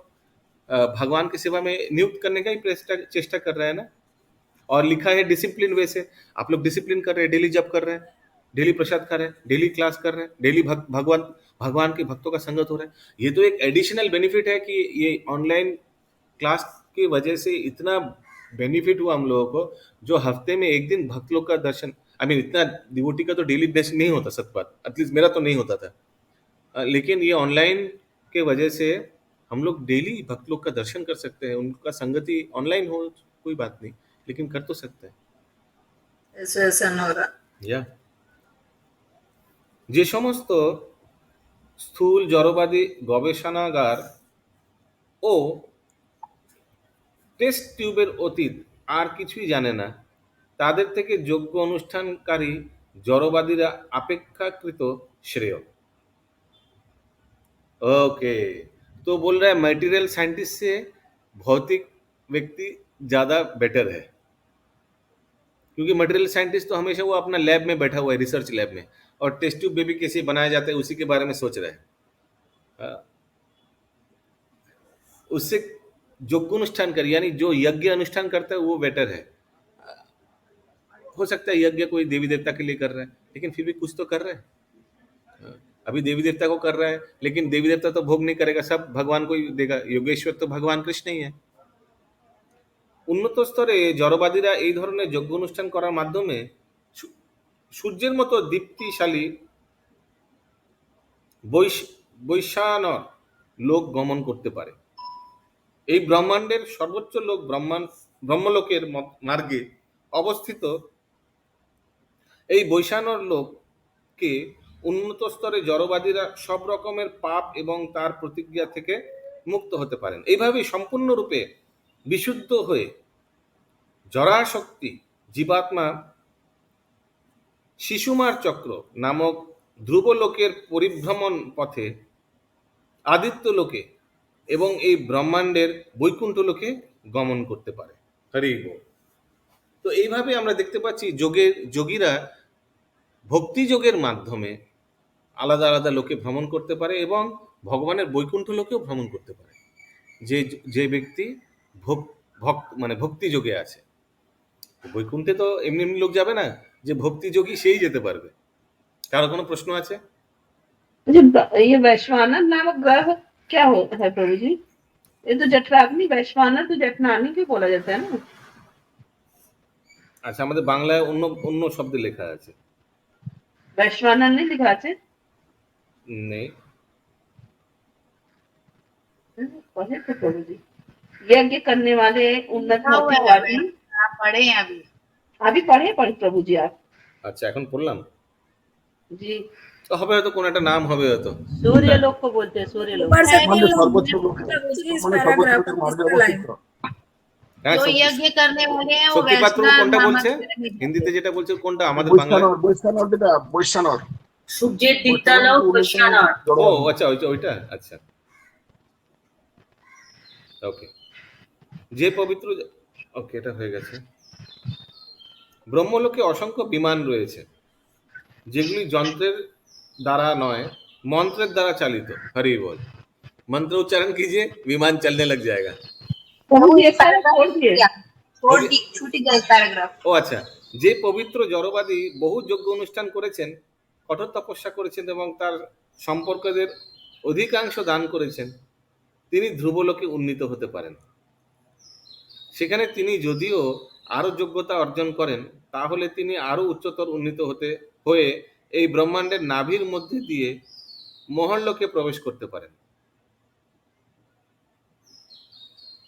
भगवान की सेवा में नियुक्त करने का ही चेष्टा कर रहे हैं ना। और लिखा है डिसिप्लिन वे से, आप लोग डिसिप्लिन कर रहे हैं, डेली जप कर रहे हैं, डेली प्रसाद खा रहे हैं, डेली क्लास कर रहे हैं, डेली भगवान के भक्तों का संगत हो रहा है। ये तो एक एडिशनल बेनिफिट है कि ये ऑनलाइन क्लास की वजह से इतना बेनिफिट हुआ हम लोगों को, जो हफ्ते में एक दिन भक्त लोग का दर्शन, इतना डिवोटी का तो डेली दर्शन नहीं होता, सच बात, एटलीस्ट मेरा तो नहीं होता था। लेकिन ये ऑनलाइन के वजह से हम लोग डेली भक्त लोग का दर्शन कर सकते हैं। उनका संगति ऑनलाइन हो कोई बात नहीं, लेकिन कर तो सकते हैं। যে সমস্ত স্থূল জড়বাদী গবেষণাগার ও টেস্ট টিউবের অতীত আর কিছুই জানে না, তাদের থেকে যোগ্য অনুষ্ঠানকারী জড়বাদীরা अपेक्षाकृत श्रेय। ओके, तो बोल रहा है मटेरियल साइंटिस्ट से भौतिक व्यक्ति ज्यादा बेटर है, क्योंकि मटेरियल साइंटिस्ट तो हमेशा वो अपना लैब में बैठा हुआ है, रिसर्च लैब में, और टेस्ट ट्यूब बेबी कैसे बनाया जाता है उसी के बारे में सोच रहा है। उससे योग्य अनुष्ठान कर, यानी जो यज्ञ अनुष्ठान करता है वो बेटर है। हो सकता है यज्ञ कोई देवी देवता के लिए कर रहा है, लेकिन फिर भी कुछ तो कर रहा है। अभी देवी देवता को कर रहा है, लेकिन देवी देवता तो भोग नहीं करेगा, सब भगवान को ही देगा। योगेश्वर तो भगवान कृष्ण ही है। উন্নত স্তরে জড়বাদীরা এই ধরনের যজ্ঞ অনুষ্ঠান করার মাধ্যমে সূর্যের মতো দীপ্তিশালী বৈশ্বানর লোক গমন করতে পারে। এই ব্রহ্মাণ্ডের সর্বোচ্চ লোক ব্রহ্মলোকের মার্গে অবস্থিত এই বৈশ্বানর লোককে উন্নত স্তরে জড়বাদীরা সব রকমের পাপ এবং তার প্রতিক্রিয়া থেকে মুক্ত হতে পারেন। এইভাবে সম্পূর্ণরূপে বিশুদ্ধ হয়ে জড়াশক্তি জীবাত্মা শিশুমার চক্র নামক ধ্রুবলোকের পরিভ্রমণ পথে আদিত্য লোকে এবং এই ব্রহ্মাণ্ডের বৈকুণ্ঠ লোকে গমন করতে পারে। হরি বল। তো এইভাবে আমরা দেখতে পাচ্ছি যোগীরা ভক্তি যোগের মাধ্যমে আলাদা আলাদা লোকে ভ্রমণ করতে পারে এবং ভগবানের বৈকুণ্ঠ লোকেও ভ্রমণ করতে পারে। যে ব্যক্তি ভক্তি যোগে আছে, বৈকুণ্ঠে তো এমনি এমনি লোক যাবে না, যে ভক্তি যোগী সেই যেতে পারবে। কারো কোনো প্রশ্ন আছে? ये वैश्वानर नामक ग्रह क्या होता है प्रभु जी? ये तो जठराग्नि वैश्वानर तो जठराग्नि क्यों बोला जाता है ना। আচ্ছা, আমাদের বাংলায় অন্য অন্য শব্দে লেখা আছে। वैश्वानर नहीं लिखा আছে? নেই। पढ़े थे प्रभु जी। यज्ञ करने वाले उन्नत लिखा हुआ है मतिवादी। आप पढ़े हैं अभी। अभी पढ़े प्रभु जी आप। আচ্ছা, এখন পড়লাম। जी তো হবে হয়তো কোনো একটা नाम হবে হয়তো। सूर्य लोक को बोलते हैं सूर्य लोक। ऊपर से है মানে तीन लोग সর্বোচ্চ हैं, লোকে, मतलब उसी इस মানে সর্বোচ্চ पैराग्राफ লোকের में মার্গে तीसरा অবস্থিত। लाइन। হ্যাঁ, जो यज्ञ करने वाले हैं वो শক্তিপাত্র वैष्णव কোনটা नामक বলছে? शहर में হিন্দিতে रहते हैं। যেটা বলছে কোনটা আমাদের বাংলায়? বৈশ্বানর, বৈশ্বানর যেটা বৈশ্বানর, সূর্যের বৈশ্বানর দীপ্তালোক হচ্ছে উল্লেখ বৈশ্বানর। ও জড়বাদী। আচ্ছা, ওইটা আচ্ছা, ওকে। যে পবিত্র, ওকে, এটা হয়ে গেছে। ব্রহ্মলোকে অসংখ্য বিমান রয়েছে, যেগুলি যন্ত্রের দ্বারা নয়, মন্ত্রের দ্বারা চালিত। হরি বল। मंत्र उच्चारण कीजिए, विमान चलने लग जाएगा। प्रभु जी ये एक पैरा पैराग्राफ छोड़ दिए। छूट गया एक पैराग्राफ। ও আচ্ছা, যে পবিত্র জড়বাদী বহু যজ্ঞ অনুষ্ঠান করেছেন, কঠোর তপস্যা করেছেন এবং তার সম্পর্কদের অধিকাংশ দান করেছেন, তিনি ধ্রুবলোকে উন্নীত হতে পারেন। সেখানে তিনি যদিও আরও যোগ্যতা অর্জন করেন, তাহলে তিনি আরও উচ্চতর উন্নীত হয়ে এই ব্রহ্মাণ্ডের নাভির মধ্যে দিয়ে মহল্লোকে প্রবেশ করতে পারেন,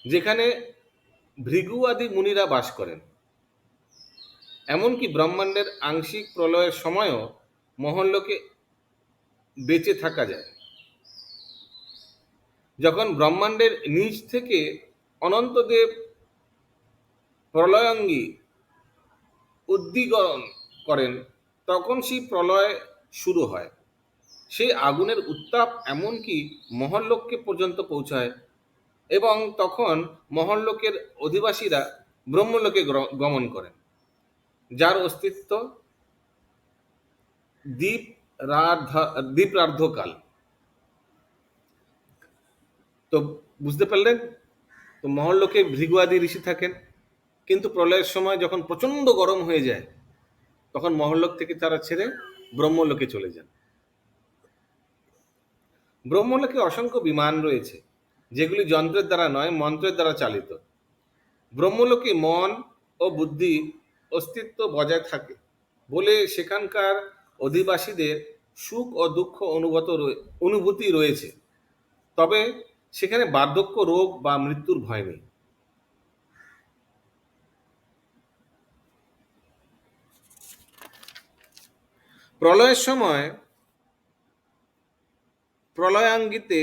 যেখানে ভৃগু আদি মুনিরা বাস করেন। এমনকি ব্রহ্মাণ্ডের আংশিক প্রলয়ের সময়ও মহল্লোকে বেঁচে থাকা যায়, যখন ব্রহ্মাণ্ডের নিচ থেকে অনন্তদেব প্রলয়াঙ্গী উদ্দীকরণ করেন, তখন সেই প্রলয় শুরু হয়। সেই আগুনের উত্তাপ এমনকি মহল্লোককে পর্যন্ত পৌঁছায় এবং তখন মহল্লোকের অধিবাসীরা ব্রহ্মলোকে গমন করেন, যার অস্তিত্ব দ্বীপরার্ধকাল। তো বুঝতে পারলেন, তো মহল্লোকে ভৃগু আদি ঋষি থাকেন, কিন্তু প্রলয়ের সময় যখন প্রচণ্ড গরম হয়ে যায়, তখন মহল্লোক থেকে তারা ছেড়ে ব্রহ্মলোকে চলে যান। ব্রহ্মলোকে অসংখ্য বিমান রয়েছে, যেগুলি যন্ত্রের দ্বারা নয়, মন্ত্রের দ্বারা চালিত। ব্রহ্মলোকে মন ও বুদ্ধি অস্তিত্ব বজায় থাকে বলে সেখানকার অধিবাসীদের সুখ ও দুঃখ অনুভূতি রয়েছে, তবে সেখানে বার্ধক্য, রোগ বা মৃত্যুর ভয় নেই। প্রলয়ের সময় প্রলয়াঙ্গিতে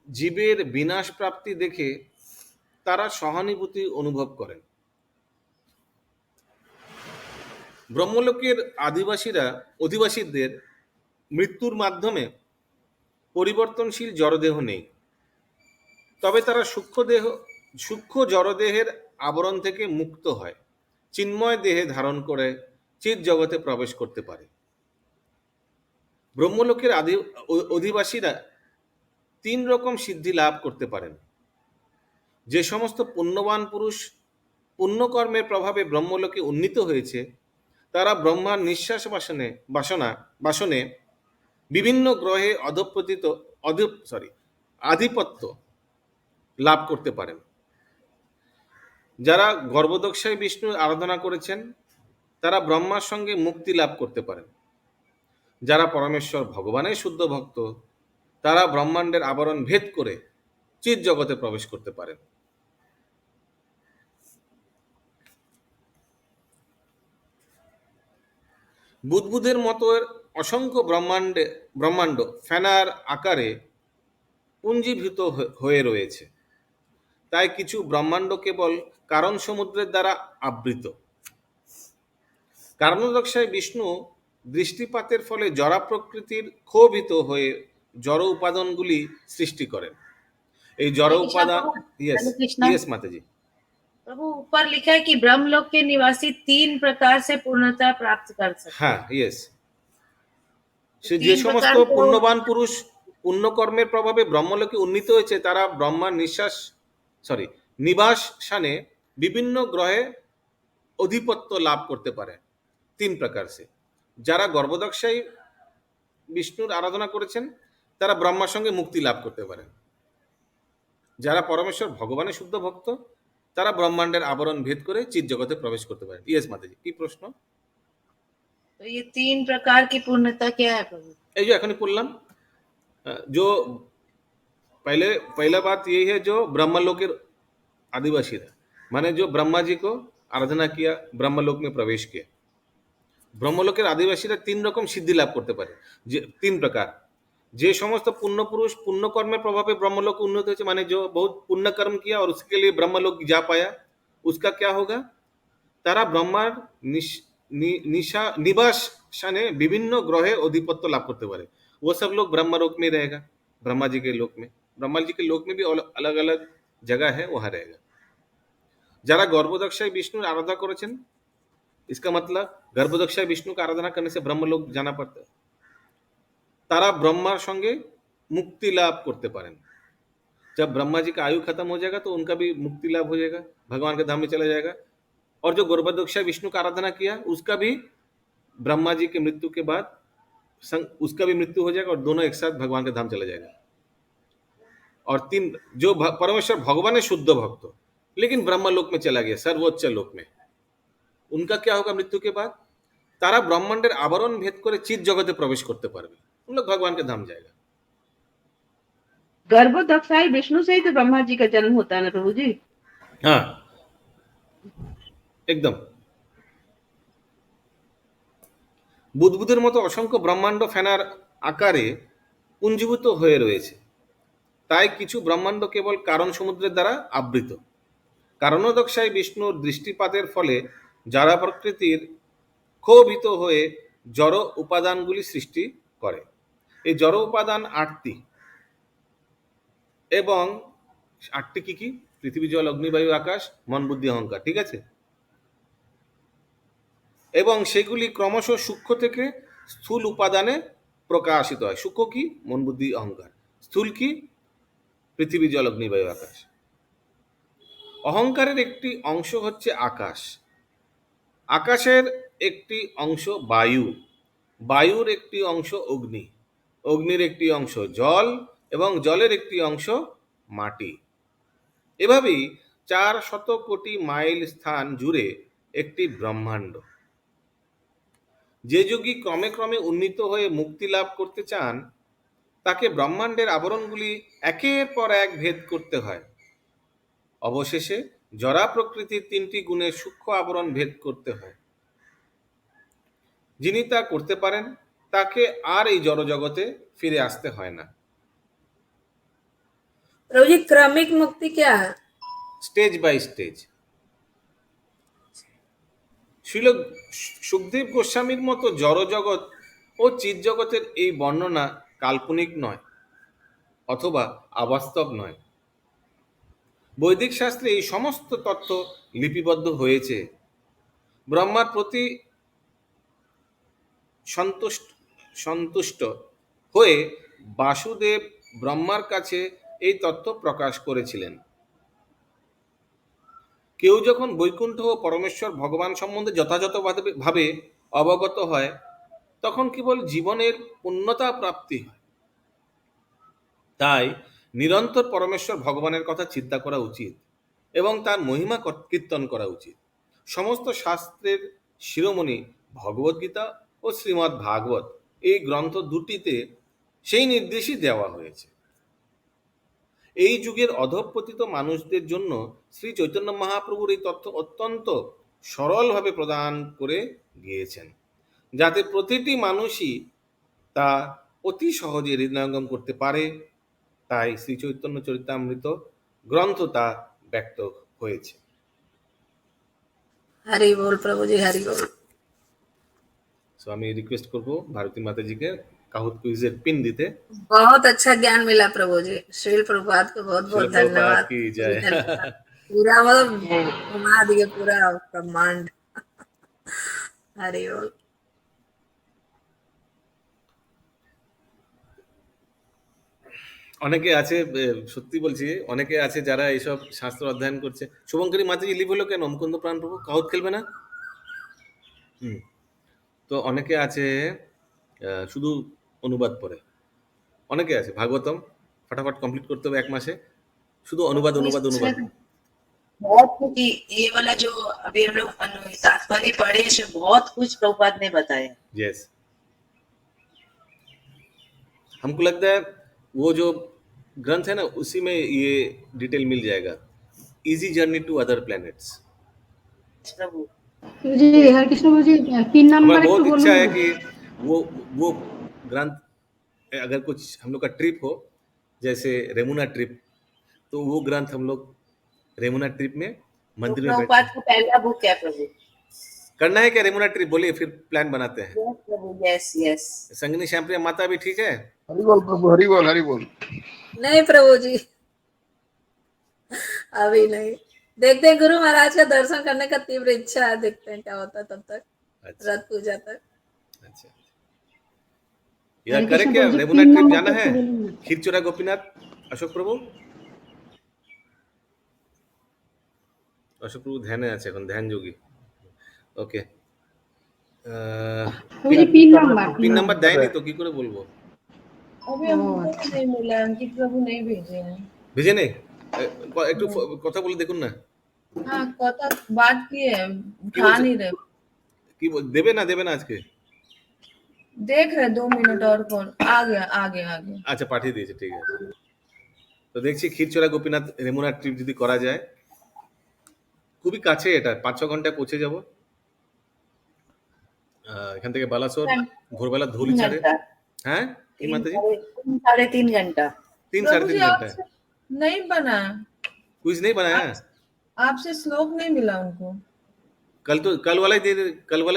জীবের বিনাশ প্রাপ্তি দেখে তারা সহানুভূতি অনুভব করেন। ব্রহ্মলোকের অধিবাসীদের মৃত্যুর মাধ্যমে পরিবর্তনশীল জড়দেহ নেই, তবে তারা সূক্ষ্ম জড়দেহের আবরণ থেকে মুক্ত হয়, চিন্ময় দেহে ধারণ করে চিৎ জগতে প্রবেশ করতে পারে। ব্রহ্মলোকের অধিবাসীরা 3 রকম সিদ্ধি লাভ করতে পারেন। যে সমস্ত পুণ্যবান পুরুষ পুণ্যকর্মের প্রভাবে ব্রহ্মলোকে উন্নীত হয়েছে, তারা ব্রহ্মার নিঃশ্বাস বাসনে বিভিন্ন গ্রহে আধিপত্য লাভ করতে পারেন। যারা গর্ভদক্ষায় বিষ্ণুর আরাধনা করেছেন, তারা ব্রহ্মার সঙ্গে মুক্তি লাভ করতে পারেন। যারা পরমেশ্বর ভগবানের শুদ্ধ ভক্ত, তারা ব্রহ্মাণ্ডের আবরণ ভেদ করে চিৎ জগতে প্রবেশ করতে পারেন। বুদ্বুদের মতো অসংখ্য ব্রহ্মাণ্ড ফেনার আকারে পুঞ্জীভূত হয়ে রয়েছে, তাই কিছু ব্রহ্মাণ্ড কেবল কারণ সমুদ্রের দ্বারা আবৃত। কারণদক্ষায় বিষ্ণু দৃষ্টিপাতের ফলে জড়া প্রকৃতির ক্ষোভিত হয়ে জড় উপাদানগুলি সৃষ্টি করেন। এই জড় हरे कृष्णा উপাদান, प्रभु। ইয়েস हरे कृष्णा ইয়েস মাতাজি। प्रभु, ऊपर लिखा है कि ब्रह्मलोक के निवासी 3 प्रकार से पूर्णता प्राप्त कर सकते हैं। হ্যাঁ, ইয়েস। সে যে 3 সমস্ত प्रकार को পুণ্যবান পুরুষ পুণ্যকর্মের প্রভাবে ব্রহ্মলোকে উন্নীত হয়েছে, তারা ব্রহ্মার নিবাস স্থানে বিভিন্ন গ্রহে অধিপত্য লাভ করতে পারে 3 প্রকার সে। যারা গর্ভদক্ষায় বিষ্ণুর আরাধনা করেছেন, তারা ব্রহ্মার সঙ্গে মুক্তি লাভ করতে পারেন। যারা পরমেশ্বর ভগবানের শুদ্ধ ভক্ত তারা ব্রহ্মাণ্ডের আবরণ ভেদ করে চিৎ জগতে প্রবেশ করতে পারেন। ইয়েস মাতাজি, কি প্রশ্ন? तो ये 3 प्रकार की पूर्णता क्या है प्रभु? এই যে এখনই বললাম, जो पहले पहला बात यही है जो ब्रह्मलोक के आदिवासी था, माने जो ब्रह्मा जी को आराधना किया, ब्रह्मलोक में प्रवेश किया। ব্রহ্মলোকের আদিবাসীরা 3 রকম সিদ্ধি লাভ করতে পারে, যে 3 প্রকার। যে সমস্ত পুণ্য পুরুষ पुण्य কর্মের প্রভাবে ব্রহ্মলোক উন্নত হয়েছে, মানে जो बहुत पुण्य कर्म किया और उसके लिए ब्रह्मलोक जा पाया, उसका क्या होगा? তারা ব্রহ্মার निवास स्थाने विभिन्न ग्रहे अधिपत्य लाभ करते पारे। वो सब लोग ब्रह्मलोक में रहेगा, ब्रह्मा जी के लोक में। ब्रह्मा जी के लोक में भी अलग अलग जगह है, वहां रहेगा। যারা গর্ভদক্ষায় বিষ্ণুর আরাধনা করেছেন, इसका मतलब गर्भदक्षाय विष्णु का आराधना करने से ब्रह्मलोक जाना पड़ता है, तारा ब्रह्मार संगे मुक्ति लाभ करते पारें। जब ब्रह्मा जी का आयु खत्म हो जाएगा तो उनका भी मुक्ति लाभ हो जाएगा, भगवान के धाम में चला जाएगा। और जो गर्भदक्षाय विष्णु का आराधना किया उसका भी ब्रह्मा जी की मृत्यु के बाद उसका भी मृत्यु हो जाएगा और दोनों एक साथ भगवान के धाम चला जाएगा। और 3 जो परमेश्वर भगवान है शुद्ध भक्त लेकिन ब्रह्मलोक में चला गया, सर्वोच्च लोक में, उनका क्या होगा मृत्यु के बाद? तारा ब्रह्मांडेर आवरण भेद करे चित जगते प्रवेश करते पारबे, उन लोग भगवान के धाम जाएगा। गर्भोदक्षाई विष्णु से ही तो ब्रह्मा जी का जन्म होता है ना प्रभु जी? हाँ एकदम। বুদবুদের মতো অসংখ্য ব্রহ্মাণ্ড ফেনার আকারে পুঞ্জীভূত হয়ে রয়েছে, তাই কিছু ব্রহ্মাণ্ড কেবল কারণ সমুদ্রের দ্বারা আবৃত। কারণোদক্ষায় বিষ্ণুর দৃষ্টিপাতের ফলে যারা প্রকৃতির ক্ষোভিত হয়ে জড় উপাদানগুলি সৃষ্টি করে। এই জড় উপাদান 8টি, এবং 8টি কি কি? পৃথিবী, জল, অগ্নি, বায়ু, আকাশ, মন, বুদ্ধি, অহংকার, ঠিক আছে? এবং সেগুলি ক্রমশ সূক্ষ্ম থেকে স্থূল উপাদানে প্রকাশিত হয়। সূক্ষ্ম কি? মন, বুদ্ধি, অহংকার। স্থূল কি? পৃথিবী, জল, অগ্নি, বায়ু, আকাশ। অহংকারের একটি অংশ হচ্ছে আকাশ, আকাশের একটি অংশ বায়ু, বায়ুর একটি অংশ অগ্নি, অগ্নির একটি অংশ জল, এবং জলের একটি অংশ মাটি। এভাবেই 400 কোটি মাইল স্থান জুড়ে একটি ব্রহ্মাণ্ড। যে যোগী ক্রমে ক্রমে উন্নীত হয়ে মুক্তি লাভ করতে চান তাকে ব্রহ্মাণ্ডের আবরণগুলি একের পর এক ভেদ করতে হয়। অবশেষে জড়া প্রকৃতির 3টি গুণের সূক্ষ্ম আবরণ ভেদ করতে হয়। যিনি তা করতে পারেন তাকে আর এই জড় জগতে ফিরে আসতে হয় না। प्रभु जी क्रमिक मुक्ति क्या है? Stage by stage. শিল সুখদেব গোস্বামীর মতো জড় জগৎ ও চিৎ জগতের এই বর্ণনা কাল্পনিক নয় অথবা অবাস্তব নয়। বৈদিক শাস্ত্রে এই সমস্ত তথ্য লিপিবদ্ধ হয়েছে। ব্রহ্মার প্রতি সন্তুষ্ট হয়ে বাসুদেব ব্রহ্মার কাছে এই তথ্য প্রকাশ করেছিলেন। কেউ যখন বৈকুণ্ঠ ও পরমেশ্বর ভগবান সম্বন্ধে যথাযথভাবে অবগত হয় তখন কেবল জীবনের পূর্ণতা প্রাপ্তি হয়। তাই নিরন্তর পরমেশ্বর ভগবানের কথা চিন্তা করা উচিত এবং তার মহিমা কীর্তন করা উচিত। সমস্ত শাস্ত্রের শিরোমণি ভগবদ্গীতা ও শ্রীমদ্ ভাগবত এই গ্রন্থ দুটিতে সেই নির্দেশই দেওয়া হয়েছে। এই যুগের অধঃপতিত মানুষদের জন্য শ্রী চৈতন্য মহাপ্রভুর এই তথ্য অত্যন্ত সরলভাবে প্রদান করে গিয়েছেন, যাতে প্রতিটি মানুষই তা অতি সহজে হৃদয়ঙ্গম করতে পারে। তাই শ্রী চৈতন্য চরিতামৃত গ্রন্থ তা ব্যক্ত হয়েছে। हरि बोल प्रभु जी, हरि बोल। সো আমি রিকোয়েস্ট করব ভারতী মাতাজিকে কাহুত কুইজের পিন দিতে। बहुत अच्छा ज्ञान मिला प्रभु जी, श्रील प्रभुपाद को बहुत बहुत श्रील प्रभुपाद धन्यवाद। की जय। पूरा मतलब घुमा दिए पूरा ब्रह्मांड। हरि बोल। অনেকে আছে, সত্যি বলছি, অনেকে আছে যারা এইসব শাস্ত্র অধ্যয়ন করছে। শুভঙ্করী মাতাজি লিভ হলো কেন? মুকুন্দ প্রাণ প্রভু কাহুত খেলবে না? তো অনেকে আছে শুধু অনুবাদ পড়ে, অনেকে আছে ভাগবতম ফটাফট কমপ্লিট করতে হবে 1 মাসে, শুধু অনুবাদ অনুবাদ অনুবাদ। बहुत कुछ ये वाला जो अभी हम लोग तात्पर्य पढ़े इसमें बहुत कुछ प्रभुपाद ने बताया। यस, हमको लगता है वो जो ग्रंथ है ना उसी में ये डिटेल मिल जाएगा, easy journey to other planets. Prabhu ji Hare Krishna Prabhu ji pin हमारा नंबर बहुत একটু इच्छा বলুন है না। कि वो ग्रंथ अगर कुछ हम लोग का ट्रिप हो, जैसे रेमुना ट्रिप, तो वो ग्रंथ हम लोग रेमुना ट्रिप में तो मंदिर में बैठ प्रभुपाद का पहला बुक है प्रभु। करना है क्या रेमुना ट्रिप, बोलिए फिर प्लान बनाते हैं। यस प्रभु, यस यस। संगिनी श्यामप्रिया माता भी ठीक है? हरि बोल प्रभु, हरि बोल, हरि बोल। नहीं प्रभु जी, अभी नहीं। देखते हैं, गुरु महाराज का दर्शन करने का तीव्र इच्छा है, देखते हैं क्या होता है तब तक, अच्छा रथ पूजा तक। अच्छा, यार हरे करे कृष्ण क्या, प्रभु जी रेमुना पिन ट्रिप नंबर जाना है? একটু বলুন না। खीरचोरा गोपीनाथ, अशोक प्रभु, অশোক প্রভু ধ্যানে আছে এখন, ধ্যান যোগী। ওকে, প্রভু जी পিন নাম্বার পিন নাম্বার দেয়নি তো কি করে বলবো? अभी हमको तो नहीं मिला, अंकित प्रभु नहीं भेजे हैं। भेजे नहीं? একটু কথা বলে দেখুন না हाँ कथा बात किए हैं, কি उठा বলছে? नहीं रहे। কি দেবে না আজকে? देख रहे 2 मिनट और कौन आ गया आ गया आ गया। আচ্ছা পাঠিয়ে দিয়েছে, ঠিক আছে। তো দেখছি ক্ষীরচোরা গোপীনাথ রেমুনা ট্রিপ যদি করা যায়, খুবই কাছে, এটা 5-6 ঘন্টায় পৌঁছে যাব। এখান থেকে বালাসোর ভোরবেলা ধুলি 3 ছাড়ে। घंटा, হ্যাঁ কি মাতাজি? 3.5 घंटा। 3-3.5 घंटा। नहीं बना, कुछ नहीं बनाया? आपसे श्लोक नहीं मिला उनको। कल वाला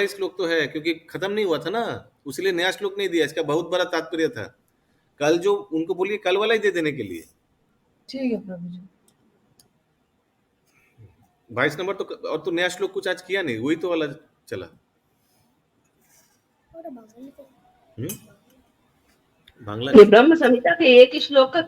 ही श्लोक तो है, क्योंकि खत्म नहीं हुआ था ना, उसलिए नया श्लोक नहीं दिया। इसका बहुत बड़ा तात्पर्य था। कल जो उनको बोलिए कल वाला ही दे देने के लिए। ठीक है प्रभु जी। 22 नंबर तो, और तो नया श्लोक कुछ आज किया नहीं, वही तो वाला चला। बांग्ला ये ब्रह्म संहिता के एक ही श्लोक का